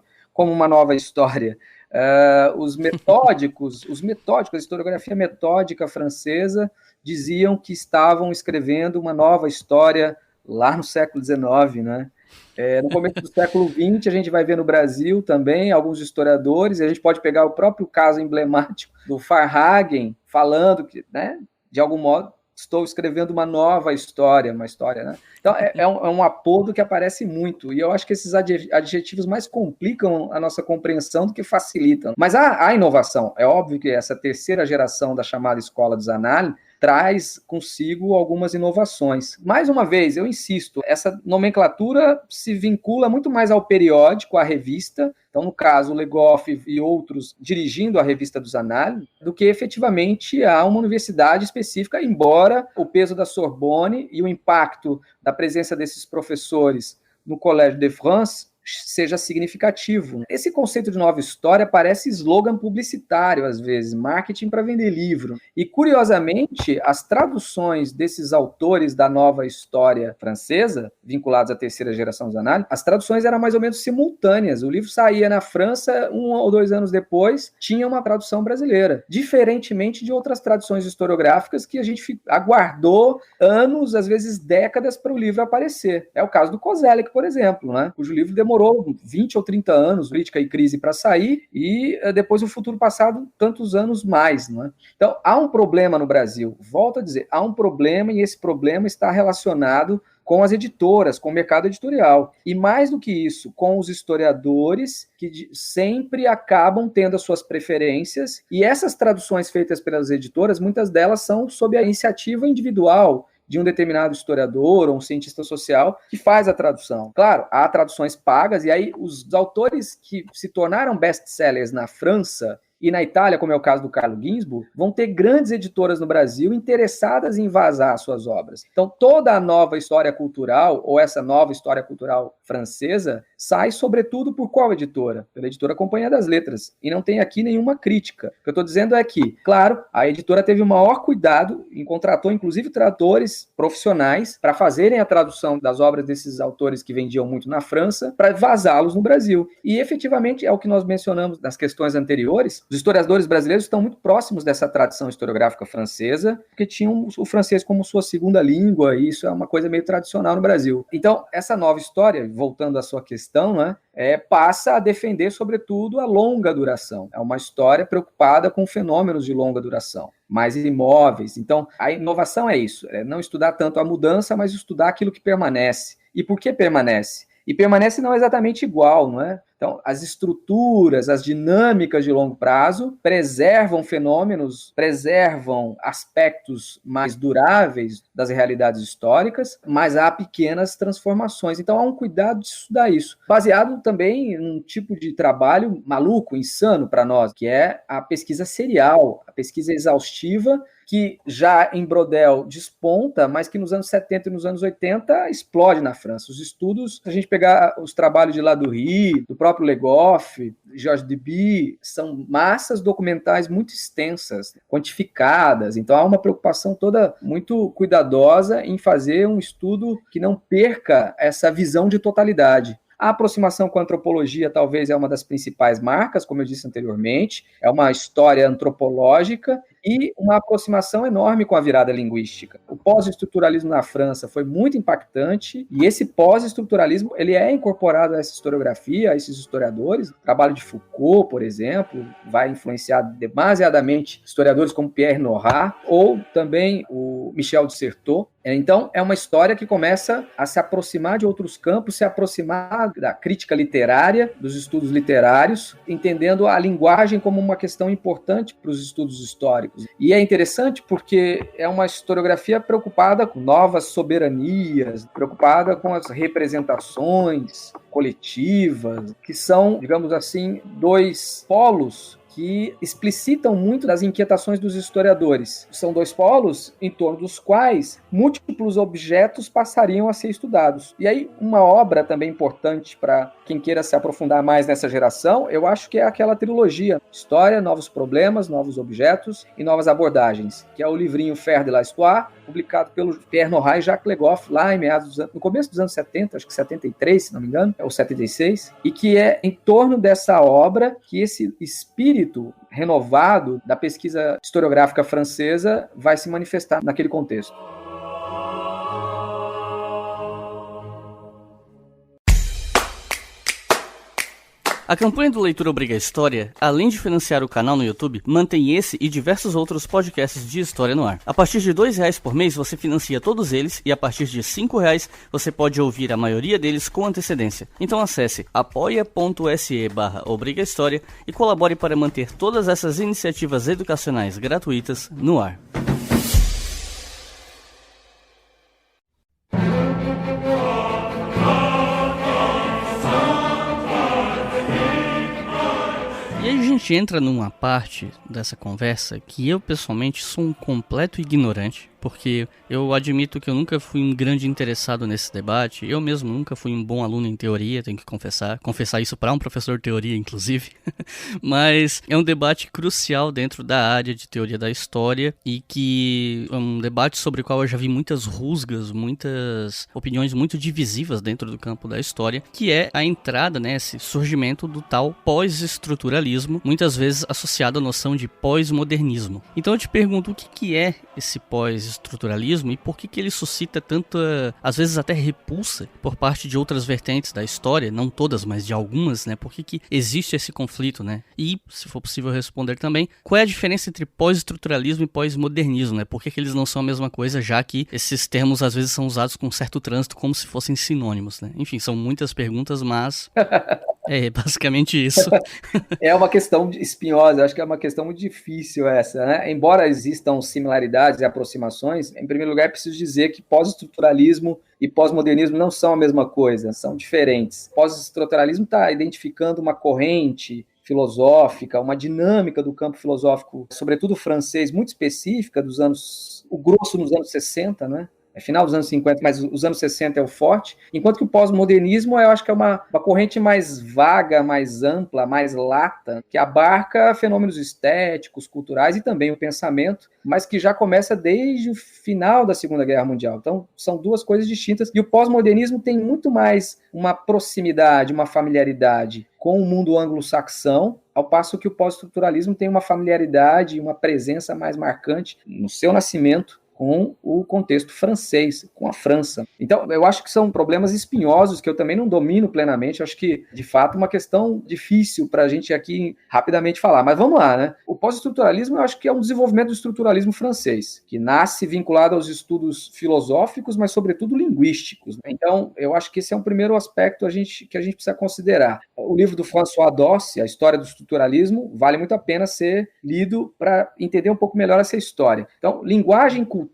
como uma nova história. Os metódicos, a historiografia metódica francesa, diziam que estavam escrevendo uma nova história lá no século XIX, né? No começo do século XX, a gente vai ver no Brasil também alguns historiadores, e a gente pode pegar o próprio caso emblemático do Verhagen, falando que, né, de algum modo, estou escrevendo uma nova história, né? Então, é um apodo que aparece muito, e eu acho que esses adjetivos mais complicam a nossa compreensão do que facilitam. Mas há inovação. É óbvio que essa terceira geração da chamada Escola dos Annales traz consigo algumas inovações. Mais uma vez, eu insisto, essa nomenclatura se vincula muito mais ao periódico, à revista, então, no caso, o Le Goff e outros dirigindo a revista dos Annales, do que efetivamente a uma universidade específica, embora o peso da Sorbonne e o impacto da presença desses professores no Collège de France seja significativo. Esse conceito de nova história parece slogan publicitário, às vezes, marketing para vender livro. E, curiosamente, as traduções desses autores da nova história francesa, vinculados à terceira geração dos Annales, as traduções eram mais ou menos simultâneas. O livro saía na França, 1 ou 2 anos depois, tinha uma tradução brasileira. Diferentemente de outras traduções historiográficas que a gente aguardou anos, às vezes décadas, para o livro aparecer. É o caso do Koselleck, por exemplo, né? Cujo livro demorou 20 ou 30 anos, Crítica e Crise, para sair, e depois o Futuro Passado, tantos anos mais. Não é? Então, há um problema no Brasil. Volto a dizer, há um problema, e esse problema está relacionado com as editoras, com o mercado editorial. E mais do que isso, com os historiadores, que sempre acabam tendo as suas preferências, e essas traduções feitas pelas editoras, muitas delas são sob a iniciativa individual de um determinado historiador ou um cientista social que faz a tradução. Claro, há traduções pagas, e aí os autores que se tornaram best-sellers na França e na Itália, como é o caso do Carlo Ginzburg, vão ter grandes editoras no Brasil interessadas em vazar suas obras. Então, toda a nova história cultural, ou essa nova história cultural francesa, sai sobretudo por qual editora? Pela editora Companhia das Letras. E não tem aqui nenhuma crítica. O que eu estou dizendo é que, claro, a editora teve o maior cuidado e contratou, inclusive, tradutores profissionais para fazerem a tradução das obras desses autores que vendiam muito na França, para vazá-los no Brasil. E, efetivamente, é o que nós mencionamos nas questões anteriores, Os historiadores brasileiros estão muito próximos dessa tradição historiográfica francesa, porque tinham o francês como sua segunda língua, e isso é uma coisa meio tradicional no Brasil. Então, essa nova história, voltando à sua questão, né, passa a defender, sobretudo, a longa duração. É uma história preocupada com fenômenos de longa duração, mais imóveis. Então, a inovação é isso, é não estudar tanto a mudança, mas estudar aquilo que permanece. E por que permanece? E permanece não exatamente igual, não é? Então, as estruturas, as dinâmicas de longo prazo preservam fenômenos, preservam aspectos mais duráveis das realidades históricas, mas há pequenas transformações. Então, há um cuidado de estudar isso, baseado também em um tipo de trabalho maluco, insano para nós, que é a pesquisa serial, a pesquisa exaustiva, que já em Brodel desponta, mas que nos anos 70 e nos anos 80 explode na França. Os estudos, se a gente pegar os trabalhos de Ladoury, do próprio Le Goff, Georges Duby, são massas documentais muito extensas, quantificadas. Então há uma preocupação toda muito cuidadosa em fazer um estudo que não perca essa visão de totalidade. A aproximação com a antropologia talvez é uma das principais marcas, como eu disse anteriormente, é uma história antropológica e uma aproximação enorme com a virada linguística. O pós-estruturalismo na França foi muito impactante e esse pós-estruturalismo ele é incorporado a essa historiografia, a esses historiadores. O trabalho de Foucault, por exemplo, vai influenciar demasiadamente historiadores como Pierre Nora ou também o Michel de Certeau. Então, é uma história que começa a se aproximar de outros campos, se aproximar da crítica literária, dos estudos literários, entendendo a linguagem como uma questão importante para os estudos históricos. E é interessante porque é uma historiografia preocupada com novas soberanias, preocupada com as representações coletivas, que são, digamos assim, dois polos que explicitam muito das inquietações dos historiadores. São dois polos em torno dos quais múltiplos objetos passariam a ser estudados. E aí, uma obra também importante para quem queira se aprofundar mais nessa geração, eu acho que é aquela trilogia História, Novos Problemas, Novos Objetos e Novas Abordagens, que é o livrinho Faire de l'Histoire, publicado pelo Pierre Nora e Jacques Le Goff, lá em no começo dos anos 70, acho que 73, se não me engano, ou 76, e que é em torno dessa obra que esse espírito renovado da pesquisa historiográfica francesa vai se manifestar naquele contexto. A campanha do Leitura Obriga História, além de financiar o canal no YouTube, mantém esse e diversos outros podcasts de história no ar. A partir de R$2 por mês você financia todos eles e a partir de R$5 você pode ouvir a maioria deles com antecedência. Então acesse apoia.se/obrigahistoria e colabore para manter todas essas iniciativas educacionais gratuitas no ar. A gente entra numa parte dessa conversa que eu pessoalmente sou um completo ignorante, porque eu admito que eu nunca fui um grande interessado nesse debate, eu mesmo nunca fui um bom aluno em teoria, tenho que confessar isso para um professor de teoria, inclusive, mas é um debate crucial dentro da área de teoria da história e que é um debate sobre o qual eu já vi muitas rusgas, muitas opiniões muito divisivas dentro do campo da história, que é a entrada, né, esse surgimento do tal pós-estruturalismo, muitas vezes associado à noção de pós-modernismo. Então eu te pergunto, o que é esse pós-estruturalismo e por que ele suscita tanta, às vezes até repulsa por parte de outras vertentes da história, não todas, mas de algumas, né? Por que existe esse conflito, né? E, se for possível responder também, qual é a diferença entre pós-estruturalismo e pós-modernismo, né? Por que eles não são a mesma coisa, já que esses termos às vezes são usados com certo trânsito como se fossem sinônimos, né? Enfim, são muitas perguntas, mas é basicamente isso. É uma questão espinhosa, acho que é uma questão muito difícil essa, né? Embora existam similaridades e aproximações, em primeiro lugar é preciso dizer que pós-estruturalismo e pós-modernismo não são a mesma coisa, são diferentes. Pós-estruturalismo está identificando uma corrente filosófica, uma dinâmica do campo filosófico, sobretudo francês, muito específica dos anos, o grosso nos anos 60, né? é final dos anos 50, mas os anos 60 é o forte, enquanto que o pós-modernismo eu acho que é uma corrente mais vaga, mais ampla, mais lata, que abarca fenômenos estéticos, culturais e também o pensamento, mas que já começa desde o final da Segunda Guerra Mundial. Então, são duas coisas distintas, e o pós-modernismo tem muito mais uma proximidade, uma familiaridade com o mundo anglo-saxão, ao passo que o pós-estruturalismo tem uma familiaridade e uma presença mais marcante no seu nascimento com o contexto francês, com a França. Então, eu acho que são problemas espinhosos que eu também não domino plenamente. Eu acho que, de fato, é uma questão difícil para a gente aqui rapidamente falar. Mas vamos lá, né? O pós-estruturalismo, eu acho que é um desenvolvimento do estruturalismo francês, que nasce vinculado aos estudos filosóficos, mas, sobretudo, linguísticos. Então, eu acho que esse é um primeiro aspecto que a gente precisa considerar. O livro do François Dosse, A História do Estruturalismo, vale muito a pena ser lido para entender um pouco melhor essa história. Então, linguagem e cultura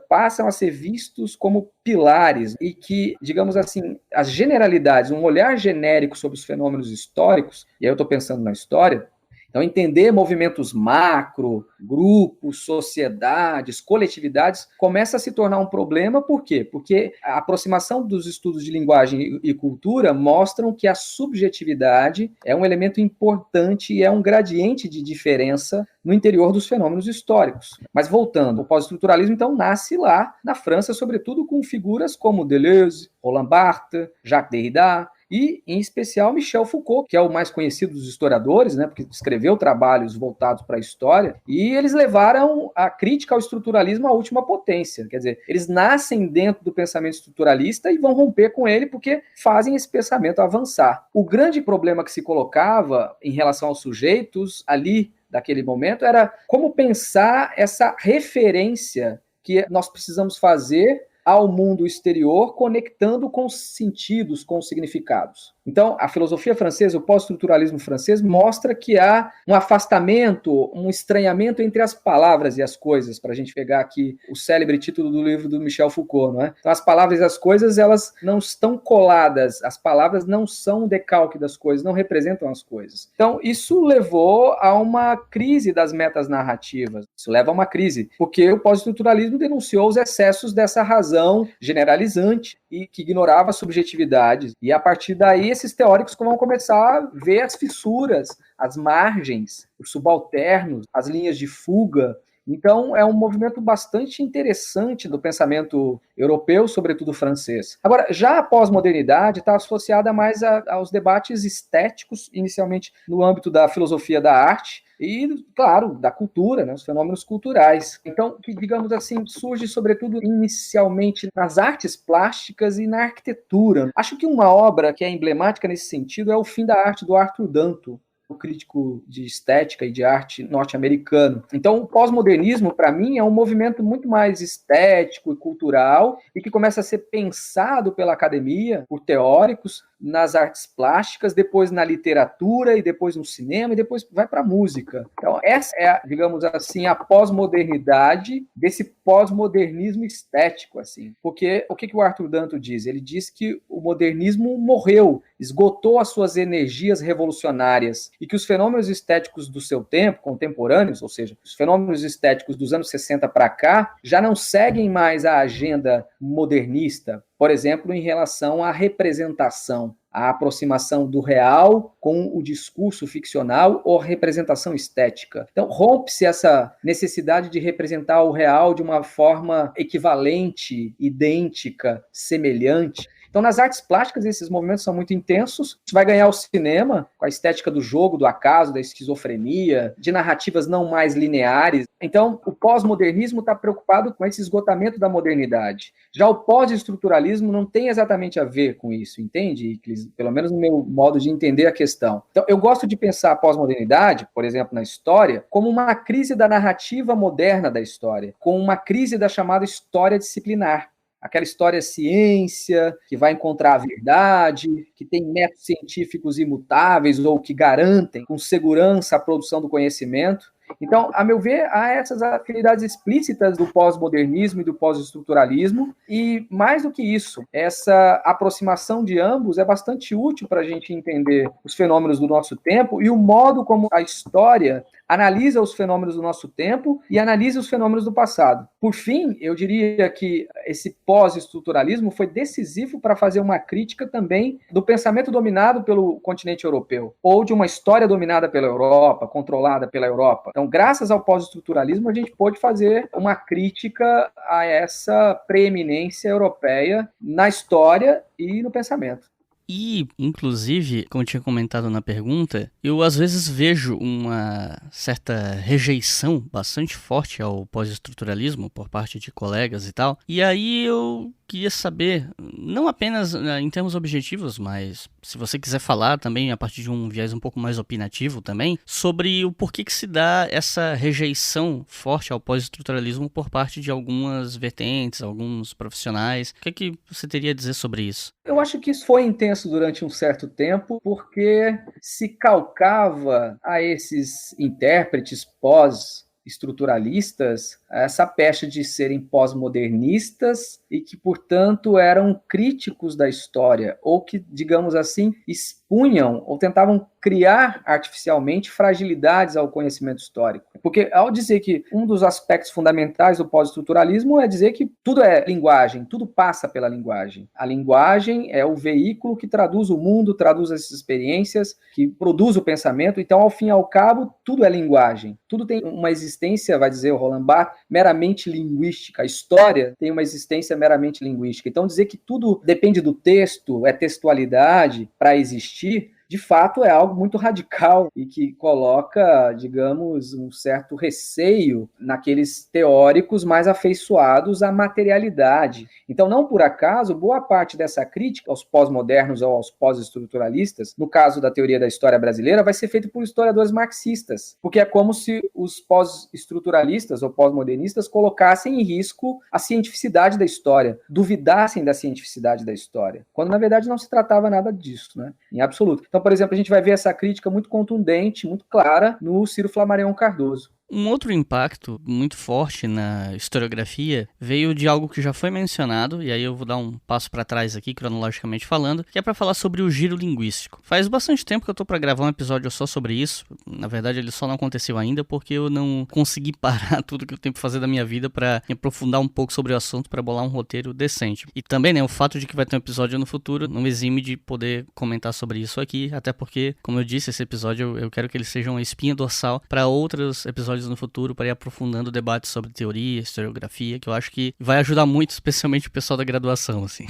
passam a ser vistos como pilares e que, digamos assim, as generalidades, um olhar genérico sobre os fenômenos históricos, e aí eu estou pensando na história, então entender movimentos macro, grupos, sociedades, coletividades, começa a se tornar um problema, por quê? Porque a aproximação dos estudos de linguagem e cultura mostram que a subjetividade é um elemento importante e é um gradiente de diferença no interior dos fenômenos históricos. Mas voltando, o pós-estruturalismo então nasce lá na França, sobretudo com figuras como Deleuze, Roland Barthes, Jacques Derrida, e, em especial, Michel Foucault, que é o mais conhecido dos historiadores, né, porque escreveu trabalhos voltados para a história, e eles levaram a crítica ao estruturalismo à última potência. Quer dizer, eles nascem dentro do pensamento estruturalista e vão romper com ele porque fazem esse pensamento avançar. O grande problema que se colocava em relação aos sujeitos ali, daquele momento, era como pensar essa referência que nós precisamos fazer ao mundo exterior, conectando com os sentidos, com os significados. Então, a filosofia francesa, o pós-estruturalismo francês, mostra que há um afastamento, um estranhamento entre as palavras e as coisas, para a gente pegar aqui o célebre título do livro do Michel Foucault, não é? Então, as palavras e as coisas, elas não estão coladas, as palavras não são um decalque das coisas, não representam as coisas. Então, isso levou a uma crise das metas narrativas, isso leva a uma crise, porque o pós-estruturalismo denunciou os excessos dessa razão generalizante e que ignorava as subjetividades, e a partir daí esses teóricos vão começar a ver as fissuras, as margens, os subalternos, as linhas de fuga. Então, é um movimento bastante interessante do pensamento europeu, sobretudo francês. Agora, já a pós-modernidade está associada mais aos debates estéticos, inicialmente no âmbito da filosofia da arte, e, claro, da cultura, né, os fenômenos culturais. Então, que, digamos assim, surge, sobretudo, inicialmente nas artes plásticas e na arquitetura. Acho que uma obra que é emblemática nesse sentido é O Fim da Arte, do Arthur Danto, o crítico de estética e de arte norte-americano. Então, o pós-modernismo, para mim, é um movimento muito mais estético e cultural e que começa a ser pensado pela academia, por teóricos, nas artes plásticas, depois na literatura e depois no cinema e depois vai para a música. Então, essa é, digamos assim, a pós-modernidade desse pós-modernismo estético, assim. Porque o que o Arthur Danto diz? Ele diz que o modernismo morreu, esgotou as suas energias revolucionárias e que os fenômenos estéticos do seu tempo, contemporâneos, ou seja, os fenômenos estéticos dos anos 60 para cá, já não seguem mais a agenda modernista, por exemplo, em relação à representação, a aproximação do real com o discurso ficcional ou representação estética. Então, rompe-se essa necessidade de representar o real de uma forma equivalente, idêntica, semelhante. Então, nas artes plásticas, esses movimentos são muito intensos. Isso vai ganhar o cinema, com a estética do jogo, do acaso, da esquizofrenia, de narrativas não mais lineares. Então, o pós-modernismo está preocupado com esse esgotamento da modernidade. Já o pós-estruturalismo não tem exatamente a ver com isso, entende, Iclis? Pelo menos no meu modo de entender a questão. Então, eu gosto de pensar a pós-modernidade, por exemplo, na história, como uma crise da narrativa moderna da história, como uma crise da chamada história disciplinar. Aquela história ciência, que vai encontrar a verdade, que tem métodos científicos imutáveis ou que garantem com segurança a produção do conhecimento. Então, a meu ver, há essas afinidades explícitas do pós-modernismo e do pós-estruturalismo, e mais do que isso, essa aproximação de ambos é bastante útil para a gente entender os fenômenos do nosso tempo e o modo como a história analisa os fenômenos do nosso tempo e analisa os fenômenos do passado. Por fim, eu diria que esse pós-estruturalismo foi decisivo para fazer uma crítica também do pensamento dominado pelo continente europeu, ou de uma história dominada pela Europa, controlada pela Europa. Então, graças ao pós-estruturalismo, a gente pôde fazer uma crítica a essa preeminência europeia na história e no pensamento. E, inclusive, como eu tinha comentado na pergunta, eu às vezes vejo uma certa rejeição bastante forte ao pós-estruturalismo por parte de colegas e tal. E aí eu queria saber, não apenas em termos objetivos, mas se você quiser falar também a partir de um viés um pouco mais opinativo também, sobre o porquê que se dá essa rejeição forte ao pós-estruturalismo por parte de algumas vertentes, alguns profissionais. O que você teria a dizer sobre isso? Eu acho que isso foi intenso durante um certo tempo, porque se calcava a esses intérpretes pós-estruturalistas essa pecha de serem pós-modernistas e que, portanto, eram críticos da história, ou que, digamos assim, expunham ou tentavam criar artificialmente fragilidades ao conhecimento histórico. Porque ao dizer que um dos aspectos fundamentais do pós-estruturalismo é dizer que tudo é linguagem, tudo passa pela linguagem. A linguagem é o veículo que traduz o mundo, traduz as experiências, que produz o pensamento. Então, ao fim e ao cabo, tudo é linguagem. Tudo tem uma existência, vai dizer o Roland Barthes, meramente linguística. A história tem uma existência meramente linguística. Então, dizer que tudo depende do texto, é textualidade para existir, de fato é algo muito radical e que coloca, digamos, um certo receio naqueles teóricos mais afeiçoados à materialidade. Então, não por acaso, boa parte dessa crítica aos pós-modernos ou aos pós-estruturalistas, no caso da teoria da história brasileira, vai ser feita por historiadores marxistas, porque é como se os pós-estruturalistas ou pós-modernistas colocassem em risco a cientificidade da história, duvidassem da cientificidade da história, quando na verdade não se tratava nada disso, né? Em absoluto. Então, por exemplo, a gente vai ver essa crítica muito contundente, muito clara, no Ciro Flammarion Cardoso. Um outro impacto muito forte na historiografia veio de algo que já foi mencionado, e aí eu vou dar um passo para trás aqui, cronologicamente falando, que é para falar sobre o giro linguístico. Faz bastante tempo que eu tô para gravar um episódio só sobre isso. Na verdade, ele só não aconteceu ainda porque eu não consegui parar tudo que eu tenho que fazer da minha vida para me aprofundar um pouco sobre o assunto, para bolar um roteiro decente. E também, né, o fato de que vai ter um episódio no futuro não exime de poder comentar sobre isso aqui, até porque, como eu disse, esse episódio eu quero que ele seja uma espinha dorsal para outros episódios no futuro, para ir aprofundando o debate sobre teoria, historiografia, que eu acho que vai ajudar muito, especialmente o pessoal da graduação, assim.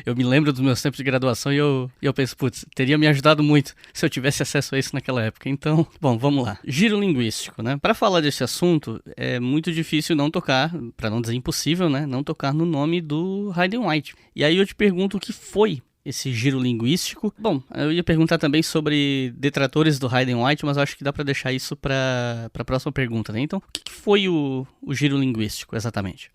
Eu me lembro dos meus tempos de graduação e eu penso, putz, teria me ajudado muito se eu tivesse acesso a isso naquela época. Então, bom, vamos lá. Giro linguístico, né? Para falar desse assunto, é muito difícil não tocar, para não dizer impossível, né? Não tocar no nome do Hayden White. E aí eu te pergunto o que foi esse giro linguístico. Bom, eu ia perguntar também sobre detratores do Hayden White, mas acho que dá para deixar isso para a próxima pergunta, né? Então, o que foi o giro linguístico, exatamente?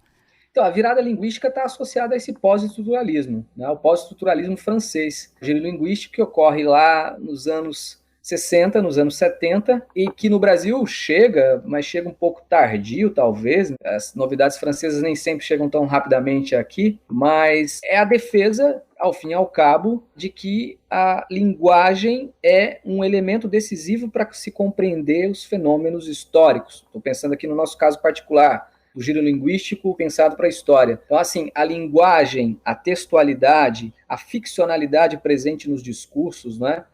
Então, a virada linguística está associada a esse pós-estruturalismo, né? O pós-estruturalismo francês. O giro linguístico que ocorre lá nos anos 60, nos anos 70, e que no Brasil chega, mas chega um pouco tardio, talvez. As novidades francesas nem sempre chegam tão rapidamente aqui, mas é a defesa, ao fim e ao cabo, de que a linguagem é um elemento decisivo para se compreender os fenômenos históricos. Estou pensando aqui no nosso caso particular, o giro linguístico pensado para a história. Então, assim, a linguagem, a textualidade, a ficcionalidade presente nos discursos, né?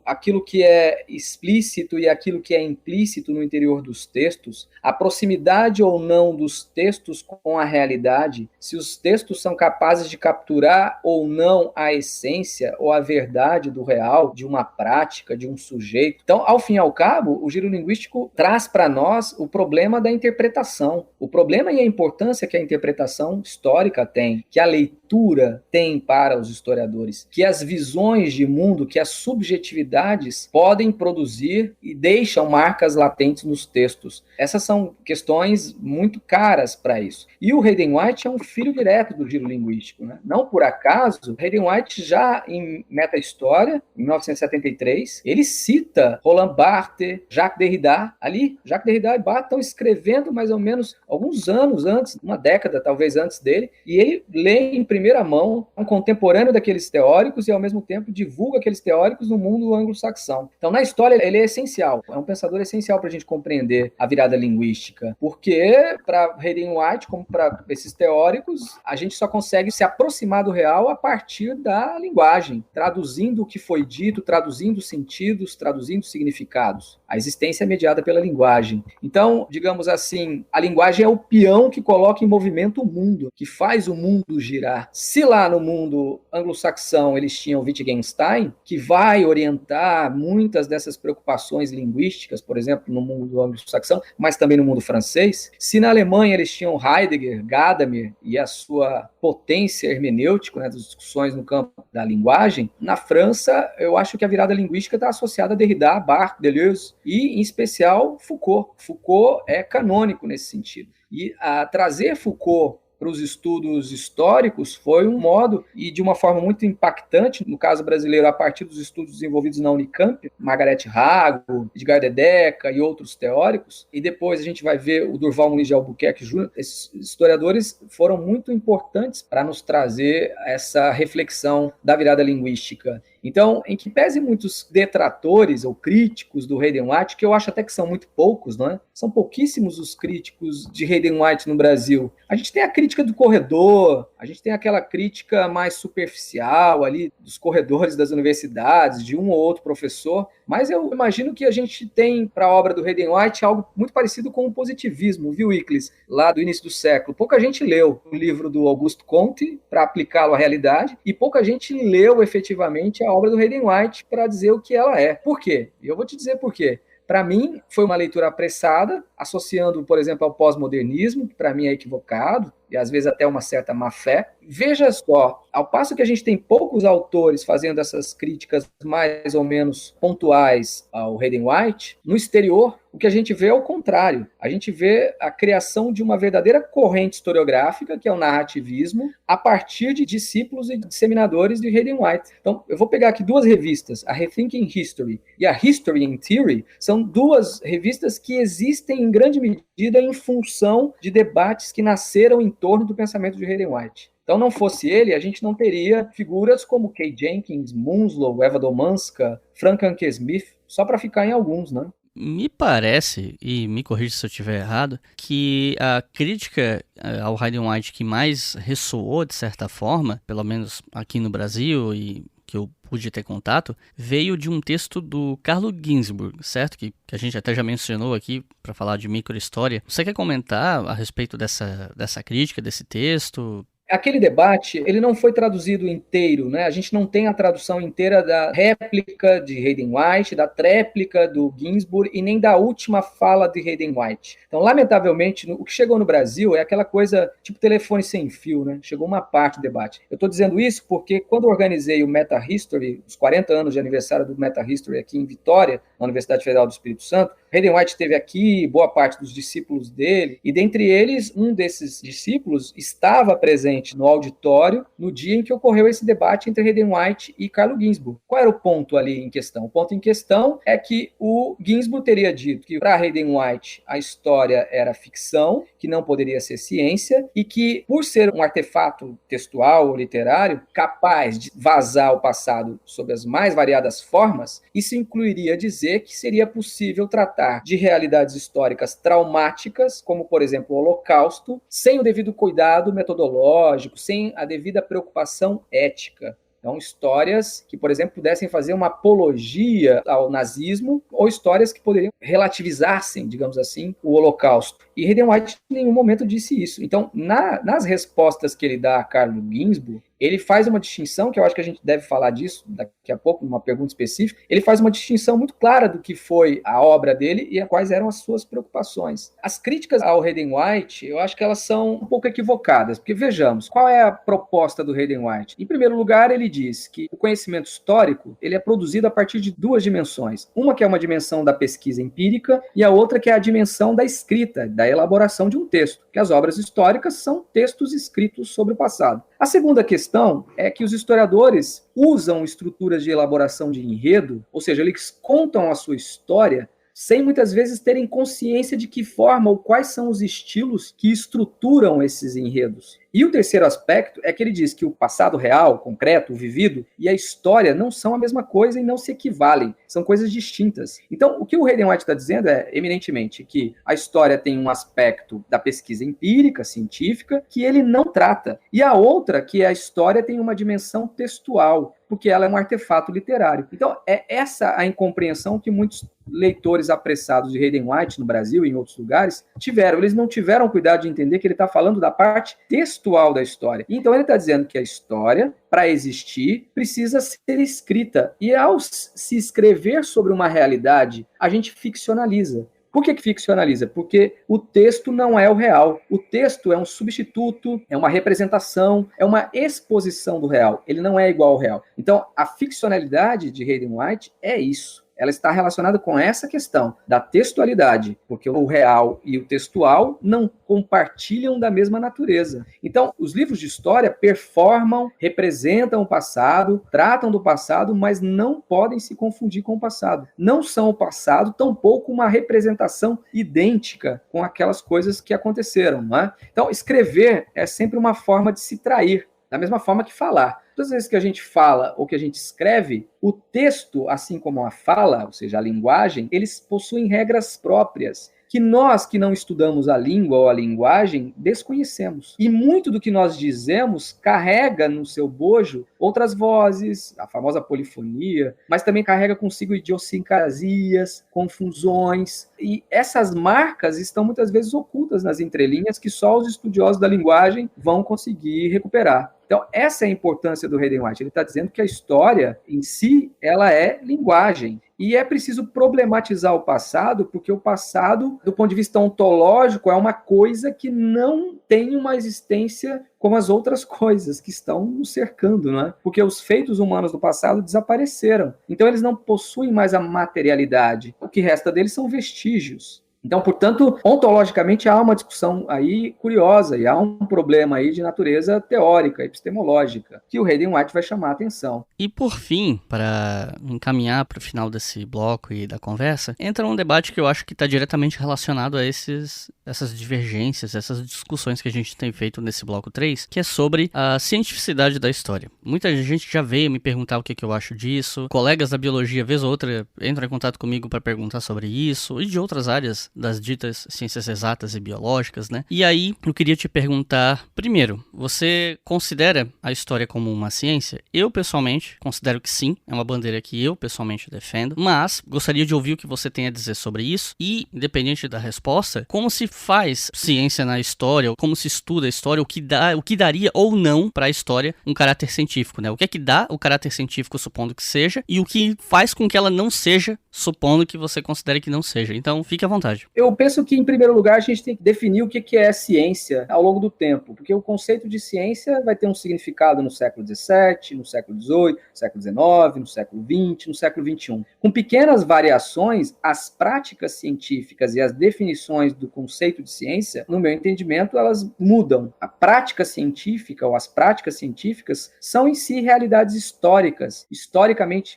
Aquilo que é explícito e aquilo que é implícito no interior dos textos, a proximidade ou não dos textos com a realidade, se os textos são capazes de capturar ou não a essência ou a verdade do real, de uma prática, de um sujeito. Então, ao fim e ao cabo, o giro linguístico traz para nós o problema da interpretação, o problema e a importância que a interpretação histórica tem, que a leitura tem para clara aos historiadores, que as visões de mundo, que as subjetividades podem produzir e deixam marcas latentes nos textos. Essas são questões muito caras para isso. E o Hayden White é um filho direto do giro linguístico, né? Não por acaso, Hayden White já em Meta-História, em 1973, ele cita Roland Barthes, Jacques Derrida. Ali, Jacques Derrida e Barthes estão escrevendo mais ou menos alguns anos antes, uma década talvez antes dele, e ele lê em primeira mão um contemporâneo daqueles teóricos e ao mesmo tempo divulga aqueles teóricos no mundo anglo-saxão. Então na história ele é essencial, é um pensador essencial para a gente compreender a virada linguística, porque para Hayden White, como para esses teóricos, a gente só consegue se aproximar do real a partir da linguagem, traduzindo o que foi dito, traduzindo sentidos, traduzindo significados. A existência é mediada pela linguagem. Então, digamos assim, a linguagem é o peão que coloca em movimento o mundo, que faz o mundo girar. Se lá no mundo anglo-saxão eles tinham Wittgenstein, que vai orientar muitas dessas preocupações linguísticas, por exemplo, no mundo anglo-saxão, mas também no mundo francês. Se na Alemanha eles tinham Heidegger, Gadamer e a sua potência hermenêutica, né, das discussões no campo da linguagem, na França eu acho que a virada linguística está associada a Derrida, Barthes, Deleuze e, em especial, Foucault. Foucault é canônico nesse sentido. E a trazer Foucault para os estudos históricos foi um modo, e de uma forma muito impactante, no caso brasileiro, a partir dos estudos desenvolvidos na Unicamp, Margaret Rago, Edgar Dedeca e outros teóricos, e depois a gente vai ver o Durval Muniz de Albuquerque Jr., esses historiadores foram muito importantes para nos trazer essa reflexão da virada linguística. Então, em que pese muitos detratores ou críticos do Hayden White, que eu acho até que são muito poucos, não é? São pouquíssimos os críticos de Hayden White no Brasil. A gente tem a crítica do corredor, a gente tem aquela crítica mais superficial ali dos corredores das universidades, de um ou outro professor, mas eu imagino que a gente tem para a obra do Hayden White algo muito parecido com o positivismo, viu, Iclis? Lá do início do século. Pouca gente leu o livro do Auguste Comte para aplicá-lo à realidade e pouca gente leu efetivamente a obra do Hayden White para dizer o que ela é. Por quê? Eu vou te dizer por quê. Para mim, foi uma leitura apressada, associando, por exemplo, ao pós-modernismo, que para mim é equivocado, e às vezes até uma certa má-fé. Veja só, ao passo que a gente tem poucos autores fazendo essas críticas mais ou menos pontuais ao Hayden White, no exterior, o que a gente vê é o contrário. A gente vê a criação de uma verdadeira corrente historiográfica, que é o narrativismo, a partir de discípulos e disseminadores de Hayden White. Então, eu vou pegar aqui duas revistas, a Rethinking History e a History in Theory, são duas revistas que existem em grande medida em função de debates que nasceram em torno do pensamento de Hayden White. Então, não fosse ele, a gente não teria figuras como Kay Jenkins, Munslow, Eva Domanska, Frank Anke Smith, só para ficar em alguns, né? Me parece, e me corrija se eu estiver errado, que a crítica ao Hayden White que mais ressoou, de certa forma, pelo menos aqui no Brasil e que eu pude ter contato, veio de um texto do Carlo Ginzburg, certo? Que a gente até já mencionou aqui para falar de microhistória. Você quer comentar a respeito dessa crítica, desse texto? Aquele debate, ele não foi traduzido inteiro, né? A gente não tem a tradução inteira da réplica de Hayden White, da tréplica do Ginzburg e nem da última fala de Hayden White. Então, lamentavelmente, o que chegou no Brasil é aquela coisa tipo telefone sem fio, né? Chegou uma parte do debate. Eu estou dizendo isso porque quando eu organizei o Meta History, os 40 anos de aniversário do Meta History aqui em Vitória, na Universidade Federal do Espírito Santo, Hayden White esteve aqui, boa parte dos discípulos dele, e dentre eles, um desses discípulos estava presente no auditório no dia em que ocorreu esse debate entre Hayden White e Carlo Ginzburg. Qual era o ponto ali em questão? O ponto em questão é que o Ginzburg teria dito que para Hayden White a história era ficção, que não poderia ser ciência, e que por ser um artefato textual ou literário capaz de vazar o passado sob as mais variadas formas, isso incluiria dizer que seria possível tratar de realidades históricas traumáticas, como, por exemplo, o Holocausto, sem o devido cuidado metodológico, sem a devida preocupação ética. Então, histórias que, por exemplo, pudessem fazer uma apologia ao nazismo ou histórias que poderiam relativizassem, digamos assim, o Holocausto. E Hayden White em nenhum momento disse isso. Então, nas respostas que ele dá a Carlo Ginzburg, ele faz uma distinção, que eu acho que a gente deve falar disso daqui a pouco, numa pergunta específica. Ele faz uma distinção muito clara do que foi a obra dele e quais eram as suas preocupações. As críticas ao Hayden White, eu acho que elas são um pouco equivocadas, porque vejamos, qual é a proposta do Hayden White? Em primeiro lugar, ele diz que o conhecimento histórico ele é produzido a partir de duas dimensões. Uma que é uma dimensão da pesquisa empírica e a outra que é a dimensão da escrita, da elaboração de um texto, que as obras históricas são textos escritos sobre o passado. A segunda questão é que os historiadores usam estruturas de elaboração de enredo, ou seja, eles contam a sua história sem muitas vezes terem consciência de que forma ou quais são os estilos que estruturam esses enredos. E o terceiro aspecto é que ele diz que o passado real, concreto, vivido, e a história não são a mesma coisa e não se equivalem, são coisas distintas. Então, o que o Hayden White está dizendo é, eminentemente, que a história tem um aspecto da pesquisa empírica, científica, que ele não trata. E a outra, que a história tem uma dimensão textual, porque ela é um artefato literário. Então, é essa a incompreensão que muitos leitores apressados de Hayden White no Brasil e em outros lugares tiveram. Eles não tiveram cuidado de entender que ele está falando da parte textual da história. Então, ele está dizendo que a história, para existir, precisa ser escrita. E ao se escrever sobre uma realidade, a gente ficcionaliza. Por que ficcionaliza? Porque o texto não é o real. O texto é um substituto, é uma representação, é uma exposição do real. Ele não é igual ao real. Então, a ficcionalidade de Hayden White é isso. Ela está relacionada com essa questão da textualidade, porque o real e o textual não compartilham da mesma natureza. Então, os livros de história performam, representam o passado, tratam do passado, mas não podem se confundir com o passado. Não são o passado, tampouco uma representação idêntica com aquelas coisas que aconteceram, não é? Então, escrever é sempre uma forma de se trair, da mesma forma que falar. Todas as vezes que a gente fala ou que a gente escreve, o texto, assim como a fala, ou seja, a linguagem, eles possuem regras próprias, que nós que não estudamos a língua ou a linguagem, desconhecemos. E muito do que nós dizemos carrega no seu bojo outras vozes, a famosa polifonia, mas também carrega consigo idiosincrasias, confusões. E essas marcas estão muitas vezes ocultas nas entrelinhas que só os estudiosos da linguagem vão conseguir recuperar. Então, essa é a importância do Hayden White. Ele está dizendo que a história em si, ela é linguagem. E é preciso problematizar o passado, porque o passado, do ponto de vista ontológico, é uma coisa que não tem uma existência como as outras coisas que estão nos cercando, não é? Porque os feitos humanos do passado desapareceram. Então, eles não possuem mais a materialidade. O que resta deles são vestígios. Então, portanto, ontologicamente há uma discussão aí curiosa e há um problema aí de natureza teórica, epistemológica, que o Hayden White vai chamar a atenção. E por fim, para encaminhar para o final desse bloco e da conversa, entra um debate que eu acho que está diretamente relacionado a essas divergências, essas discussões que a gente tem feito nesse bloco 3, que é sobre a cientificidade da história. Muita gente já veio me perguntar o que eu acho disso, colegas da biologia, vez ou outra, entram em contato comigo para perguntar sobre isso, e de outras áreas das ditas ciências exatas e biológicas, né? E aí, eu queria te perguntar, primeiro, você considera a história como uma ciência? Eu, pessoalmente, considero que sim, é uma bandeira que eu, pessoalmente, defendo, mas gostaria de ouvir o que você tem a dizer sobre isso e, independente da resposta, como se faz ciência na história, ou como se estuda a história, o que daria ou não para a história um caráter científico, né? O que é que dá o caráter científico, supondo que seja, e o que faz com que ela não seja, supondo que você considere que não seja. Então, fique à vontade. Eu penso que, em primeiro lugar, a gente tem que definir o que é ciência ao longo do tempo, porque o conceito de ciência vai ter um significado no século XVII, no século XVIII, no século XIX, no século XX, no século XXI. Com pequenas variações, as práticas científicas e as definições do conceito de ciência, no meu entendimento, elas mudam. A prática científica ou as práticas científicas são em si realidades históricas,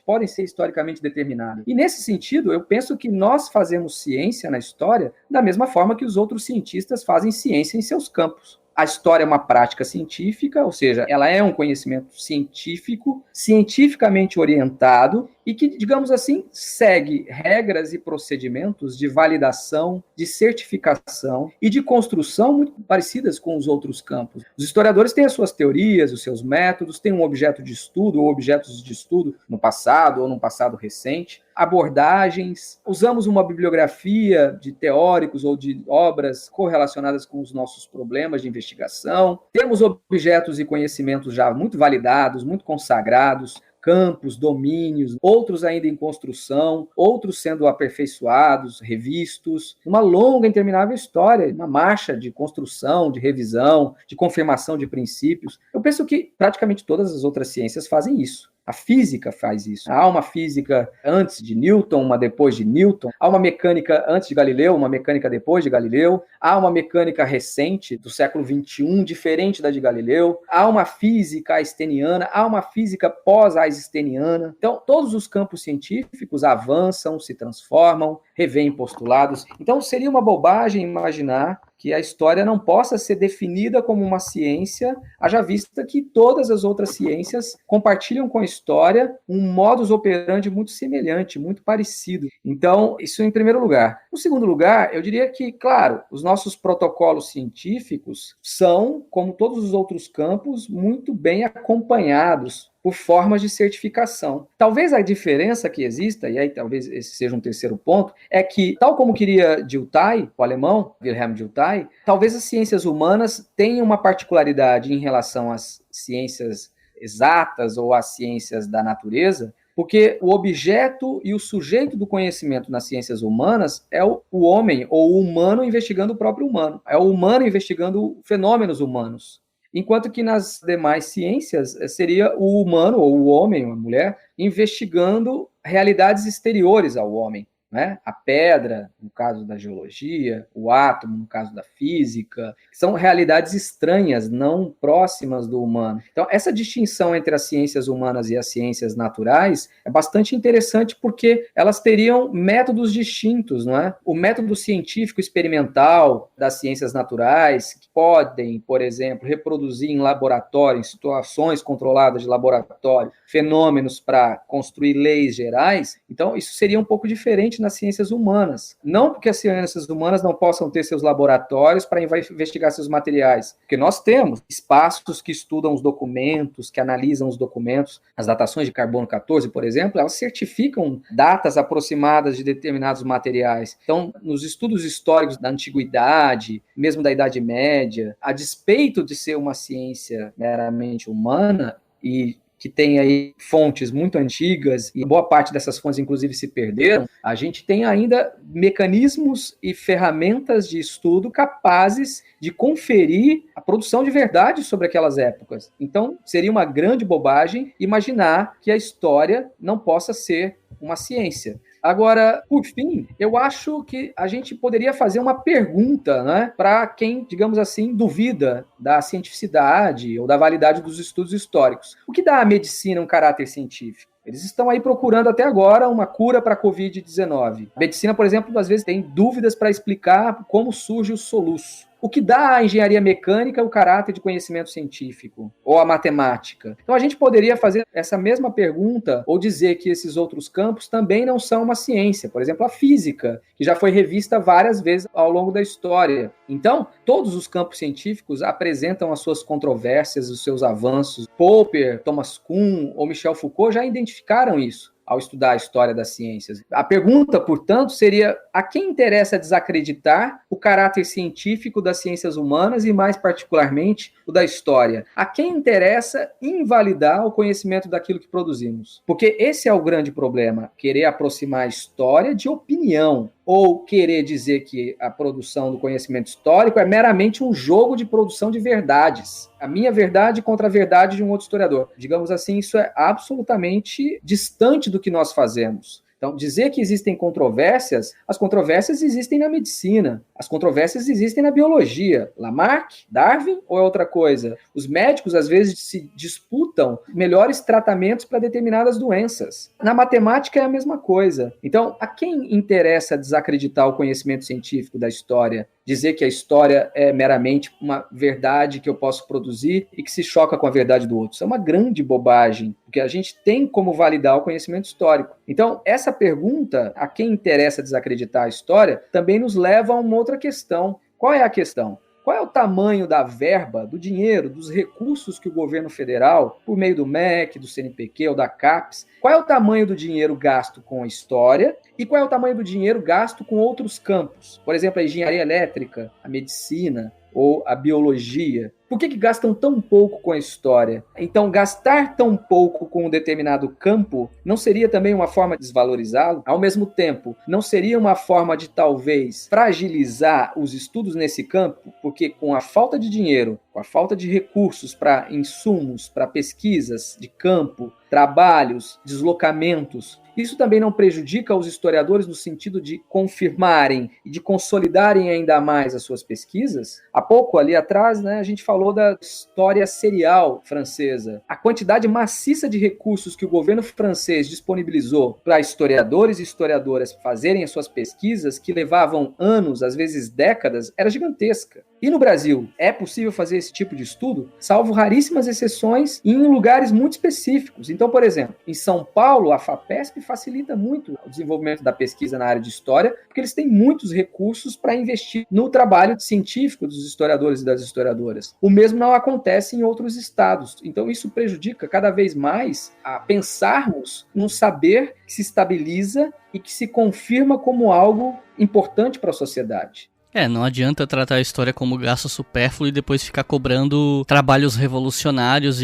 podem ser historicamente determinadas. E nesse sentido, eu penso que nós fazemos ciência na história da mesma forma que os outros cientistas fazem ciência em seus campos. A história é uma prática científica, ou seja, ela é um conhecimento científico, cientificamente orientado, e que, digamos assim, segue regras e procedimentos de validação, de certificação e de construção muito parecidas com os outros campos. Os historiadores têm as suas teorias, os seus métodos, têm um objeto de estudo ou objetos de estudo no passado ou num passado recente, abordagens, usamos uma bibliografia de teóricos ou de obras correlacionadas com os nossos problemas de investigação, temos objetos e conhecimentos já muito validados, muito consagrados, campos, domínios, outros ainda em construção, outros sendo aperfeiçoados, revistos, uma longa e interminável história, uma marcha de construção, de revisão, de confirmação de princípios. Eu penso que praticamente todas as outras ciências fazem isso. A física faz isso. Há uma física antes de Newton, uma depois de Newton. Há uma mecânica antes de Galileu, uma mecânica depois de Galileu. Há uma mecânica recente do século XXI, diferente da de Galileu. Há uma física einsteiniana, há uma física pós-einsteiniana. Então, todos os campos científicos avançam, se transformam, revêem postulados. Então, seria uma bobagem imaginar que a história não possa ser definida como uma ciência, haja vista que todas as outras ciências compartilham com a história um modus operandi muito semelhante, muito parecido. Então, isso em primeiro lugar. No segundo lugar, eu diria que, claro, os nossos protocolos científicos são, como todos os outros campos, muito bem acompanhados por formas de certificação. Talvez a diferença que exista, e aí talvez esse seja um terceiro ponto, é que, tal como queria Dilthey, o alemão, Wilhelm Dilthey, talvez as ciências humanas tenham uma particularidade em relação às ciências exatas ou às ciências da natureza, porque o objeto e o sujeito do conhecimento nas ciências humanas é o homem, ou o humano investigando o próprio humano. É o humano investigando fenômenos humanos. Enquanto que nas demais ciências seria o humano, ou o homem, ou a mulher, investigando realidades exteriores ao homem, né? A pedra, no caso da geologia, o átomo, no caso da física, são realidades estranhas, não próximas do humano. Então, essa distinção entre as ciências humanas e as ciências naturais é bastante interessante porque elas teriam métodos distintos, não é? O método científico experimental das ciências naturais, que podem, por exemplo, reproduzir em laboratório, em situações controladas de laboratório, fenômenos para construir leis gerais, então isso seria um pouco diferente nas ciências humanas. Não porque as ciências humanas não possam ter seus laboratórios para investigar seus materiais, porque nós temos espaços que estudam os documentos, que analisam os documentos. As datações de carbono 14, por exemplo, elas certificam datas aproximadas de determinados materiais. Então, nos estudos históricos da antiguidade, mesmo da Idade Média, a despeito de ser uma ciência meramente humana e que tem aí fontes muito antigas, e boa parte dessas fontes, inclusive, se perderam, a gente tem ainda mecanismos e ferramentas de estudo capazes de conferir a produção de verdade sobre aquelas épocas. Então, seria uma grande bobagem imaginar que a história não possa ser uma ciência. Agora, por fim, eu acho que a gente poderia fazer uma pergunta, né, para quem, digamos assim, duvida da cientificidade ou da validade dos estudos históricos. O que dá à medicina um caráter científico? Eles estão aí procurando até agora uma cura para a Covid-19. A medicina, por exemplo, às vezes tem dúvidas para explicar como surge o soluço. O que dá à engenharia mecânica o caráter de conhecimento científico, ou a matemática. Então a gente poderia fazer essa mesma pergunta, ou dizer que esses outros campos também não são uma ciência. Por exemplo, a física, que já foi revista várias vezes ao longo da história. Então, todos os campos científicos apresentam as suas controvérsias, os seus avanços. Popper, Thomas Kuhn ou Michel Foucault já identificaram isso ao estudar a história das ciências. A pergunta, portanto, seria: a quem interessa desacreditar o caráter científico das ciências humanas e, mais particularmente, o da história? A quem interessa invalidar o conhecimento daquilo que produzimos? Porque esse é o grande problema, querer aproximar a história de opinião, ou querer dizer que a produção do conhecimento histórico é meramente um jogo de produção de verdades. A minha verdade contra a verdade de um outro historiador. Digamos assim, isso é absolutamente distante do que nós fazemos. Então, dizer que existem controvérsias, as controvérsias existem na medicina, as controvérsias existem na biologia. Lamarck, Darwin ou é outra coisa? Os médicos, às vezes, se disputam melhores tratamentos para determinadas doenças. Na matemática é a mesma coisa. Então, a quem interessa desacreditar o conhecimento científico da história? dizer que a história é meramente uma verdade que eu posso produzir e que se choca com a verdade do outro. Isso é uma grande bobagem, porque a gente tem como validar o conhecimento histórico. Então, essa pergunta, a quem interessa desacreditar a história, também nos leva a uma outra questão. Qual é a questão? Qual é o tamanho da verba, do dinheiro, dos recursos que o governo federal, por meio do MEC, do CNPq ou da CAPES, qual é o tamanho do dinheiro gasto com a história e qual é o tamanho do dinheiro gasto com outros campos? Por exemplo, a engenharia elétrica, a medicina ou a biologia. Por que gastam tão pouco com a história? Então, gastar tão pouco com um determinado campo não seria também uma forma de desvalorizá-lo? Ao mesmo tempo, não seria uma forma de talvez fragilizar os estudos nesse campo? Porque com a falta de dinheiro, com a falta de recursos para insumos, para pesquisas de campo, trabalhos, deslocamentos, isso também não prejudica os historiadores no sentido de confirmarem e de consolidarem ainda mais as suas pesquisas? Há pouco, ali atrás, a gente falou da história serial francesa. A quantidade maciça de recursos que o governo francês disponibilizou para historiadores e historiadoras fazerem as suas pesquisas, que levavam anos, às vezes décadas, era gigantesca. E no Brasil, é possível fazer esse tipo de estudo, salvo raríssimas exceções, em lugares muito específicos. Então, por exemplo, em São Paulo, a FAPESP facilita muito o desenvolvimento da pesquisa na área de história, porque eles têm muitos recursos para investir no trabalho científico dos historiadores e das historiadoras. O mesmo não acontece em outros estados. Então, isso prejudica cada vez mais a pensarmos num saber que se estabiliza e que se confirma como algo importante para a sociedade. Não adianta tratar a história como gasto supérfluo e depois ficar cobrando trabalhos revolucionários,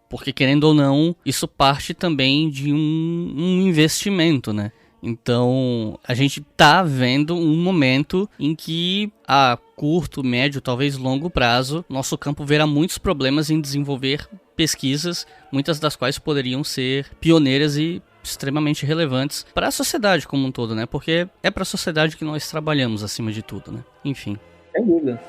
porque querendo ou não, isso parte também de um investimento, né? Então, a gente tá vendo um momento em que a curto, médio, talvez longo prazo, nosso campo verá muitos problemas em desenvolver pesquisas, muitas das quais poderiam ser pioneiras e extremamente relevantes para a sociedade como um todo, né? Porque é para a sociedade que nós trabalhamos acima de tudo, né? Enfim. Sem dúvida.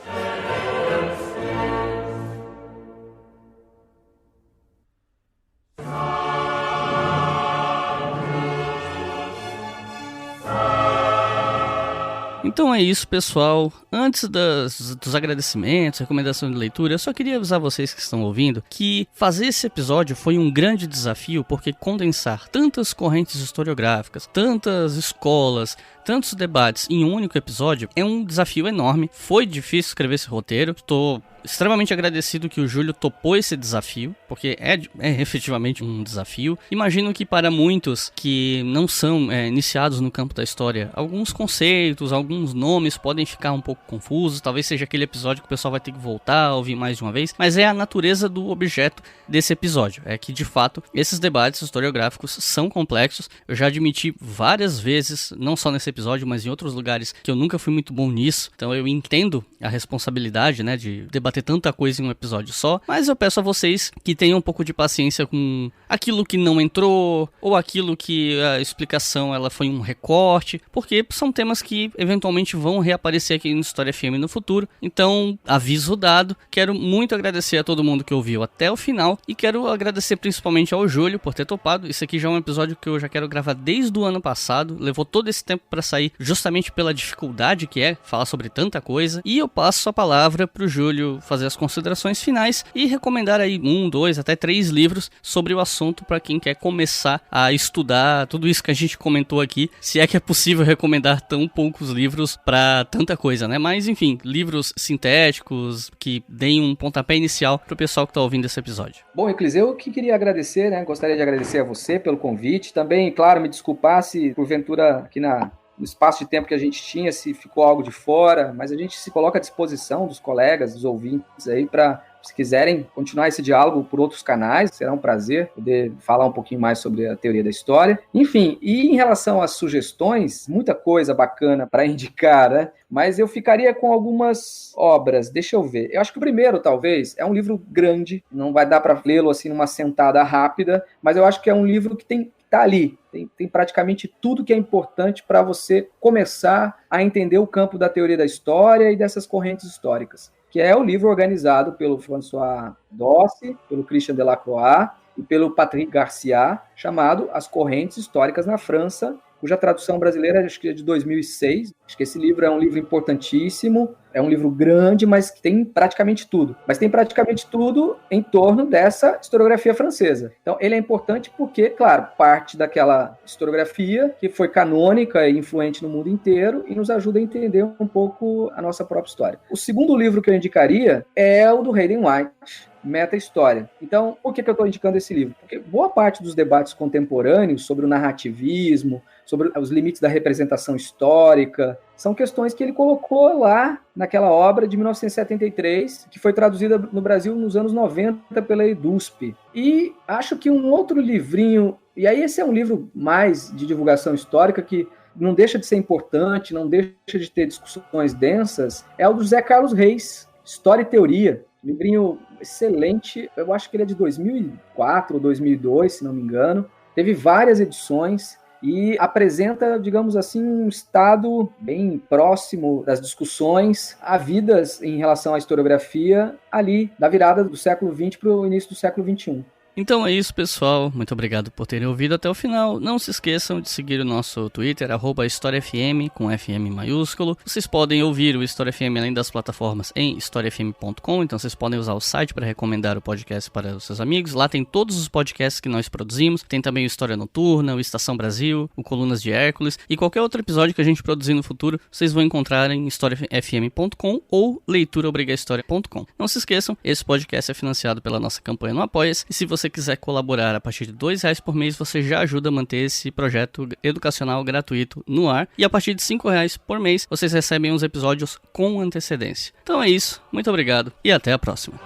Então é isso, pessoal. Antes dos agradecimentos, recomendação de leitura, eu só queria avisar vocês que estão ouvindo que fazer esse episódio foi um grande desafio, porque condensar tantas correntes historiográficas, tantas escolas, tantos debates em um único episódio é um desafio enorme. Foi difícil escrever esse roteiro. Estou extremamente agradecido que o Júlio topou esse desafio, porque é efetivamente um desafio. Imagino que para muitos que não são iniciados no campo da história, alguns conceitos, alguns nomes podem ficar um pouco confusos. Talvez seja aquele episódio que o pessoal vai ter que voltar a ouvir mais de uma vez, mas é a natureza do objeto desse episódio. É que, de fato, esses debates historiográficos são complexos. Eu já admiti várias vezes, não só nesse episódio, mas em outros lugares, que eu nunca fui muito bom nisso. Então eu entendo a responsabilidade, de debater tanta coisa em um episódio só, mas eu peço a vocês que tenham um pouco de paciência com aquilo que não entrou, ou aquilo que a explicação ela foi um recorte, porque são temas que eventualmente vão reaparecer aqui no História FM no futuro. Então, aviso dado, quero muito agradecer a todo mundo que ouviu até o final, e quero agradecer principalmente ao Júlio por ter topado. Isso aqui já é um episódio que eu já quero gravar desde o ano passado, levou todo esse tempo para sair, justamente pela dificuldade que é falar sobre tanta coisa, e eu passo a palavra pro Júlio fazer as considerações finais e recomendar aí 1, 2, até 3 livros sobre o assunto para quem quer começar a estudar tudo isso que a gente comentou aqui, se é que é possível recomendar tão poucos livros para tanta coisa, né? Mas enfim, livros sintéticos que deem um pontapé inicial pro pessoal que tá ouvindo esse episódio. Bom, Euclides, eu que queria agradecer, gostaria de agradecer a você pelo convite, também, claro, me desculpar se porventura aqui no espaço de tempo que a gente tinha, se ficou algo de fora, mas a gente se coloca à disposição dos colegas, dos ouvintes aí, para, se quiserem continuar esse diálogo por outros canais, será um prazer poder falar um pouquinho mais sobre a teoria da história. Enfim, e em relação às sugestões, muita coisa bacana para indicar, mas eu ficaria com algumas obras, deixa eu ver. Eu acho que o primeiro, talvez, é um livro grande, não vai dar para lê-lo assim numa sentada rápida, mas eu acho que é um livro que está ali, tem praticamente tudo que é importante para você começar a entender o campo da teoria da história e dessas correntes históricas, que é o livro organizado pelo François Dosse, pelo Christian Delacroix e pelo Patrick Garcia, chamado As Correntes Históricas na França, cuja tradução brasileira acho que é de 2006. Acho que esse livro é um livro importantíssimo, é um livro grande, mas que tem praticamente tudo. Mas tem praticamente tudo em torno dessa historiografia francesa. Então, ele é importante porque, claro, parte daquela historiografia que foi canônica e influente no mundo inteiro e nos ajuda a entender um pouco a nossa própria história. O segundo livro que eu indicaria é o do Hayden White, Meta-História. Então, por que eu estou indicando esse livro? Porque boa parte dos debates contemporâneos sobre o narrativismo, sobre os limites da representação histórica, são questões que ele colocou lá naquela obra de 1973, que foi traduzida no Brasil nos anos 90 pela EDUSP. E acho que um outro livrinho, e aí esse é um livro mais de divulgação histórica que não deixa de ser importante, não deixa de ter discussões densas, é o do José Carlos Reis, História e Teoria. Livrinho excelente, eu acho que ele é de 2004 ou 2002, se não me engano. Teve várias edições e apresenta, digamos assim, um estado bem próximo das discussões havidas em relação à historiografia ali da virada do século XX para o início do século XXI. Então é isso, pessoal. Muito obrigado por terem ouvido até o final. Não se esqueçam de seguir o nosso Twitter, @HistóriaFM, com FM maiúsculo. Vocês podem ouvir o História FM além das plataformas em historiafm.com, então vocês podem usar o site para recomendar o podcast para os seus amigos. Lá tem todos os podcasts que nós produzimos. Tem também o História Noturna, o Estação Brasil, o Colunas de Hércules e qualquer outro episódio que a gente produzir no futuro, vocês vão encontrar em historiafm.com ou leituraobrigahistoria.com. Não se esqueçam, esse podcast é financiado pela nossa campanha no Apoia-se, e se você quiser colaborar a partir de R$2 por mês, você já ajuda a manter esse projeto educacional gratuito no ar, e a partir de R$5 por mês vocês recebem os episódios com antecedência. Então é isso, muito obrigado e até a próxima.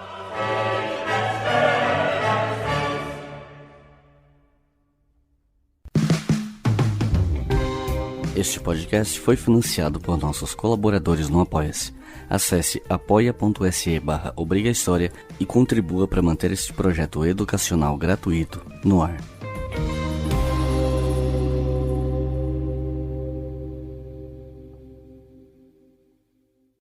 Este podcast foi financiado por nossos colaboradores no Apoia-se. Acesse apoia.se/obrigahistoria e contribua para manter este projeto educacional gratuito no ar.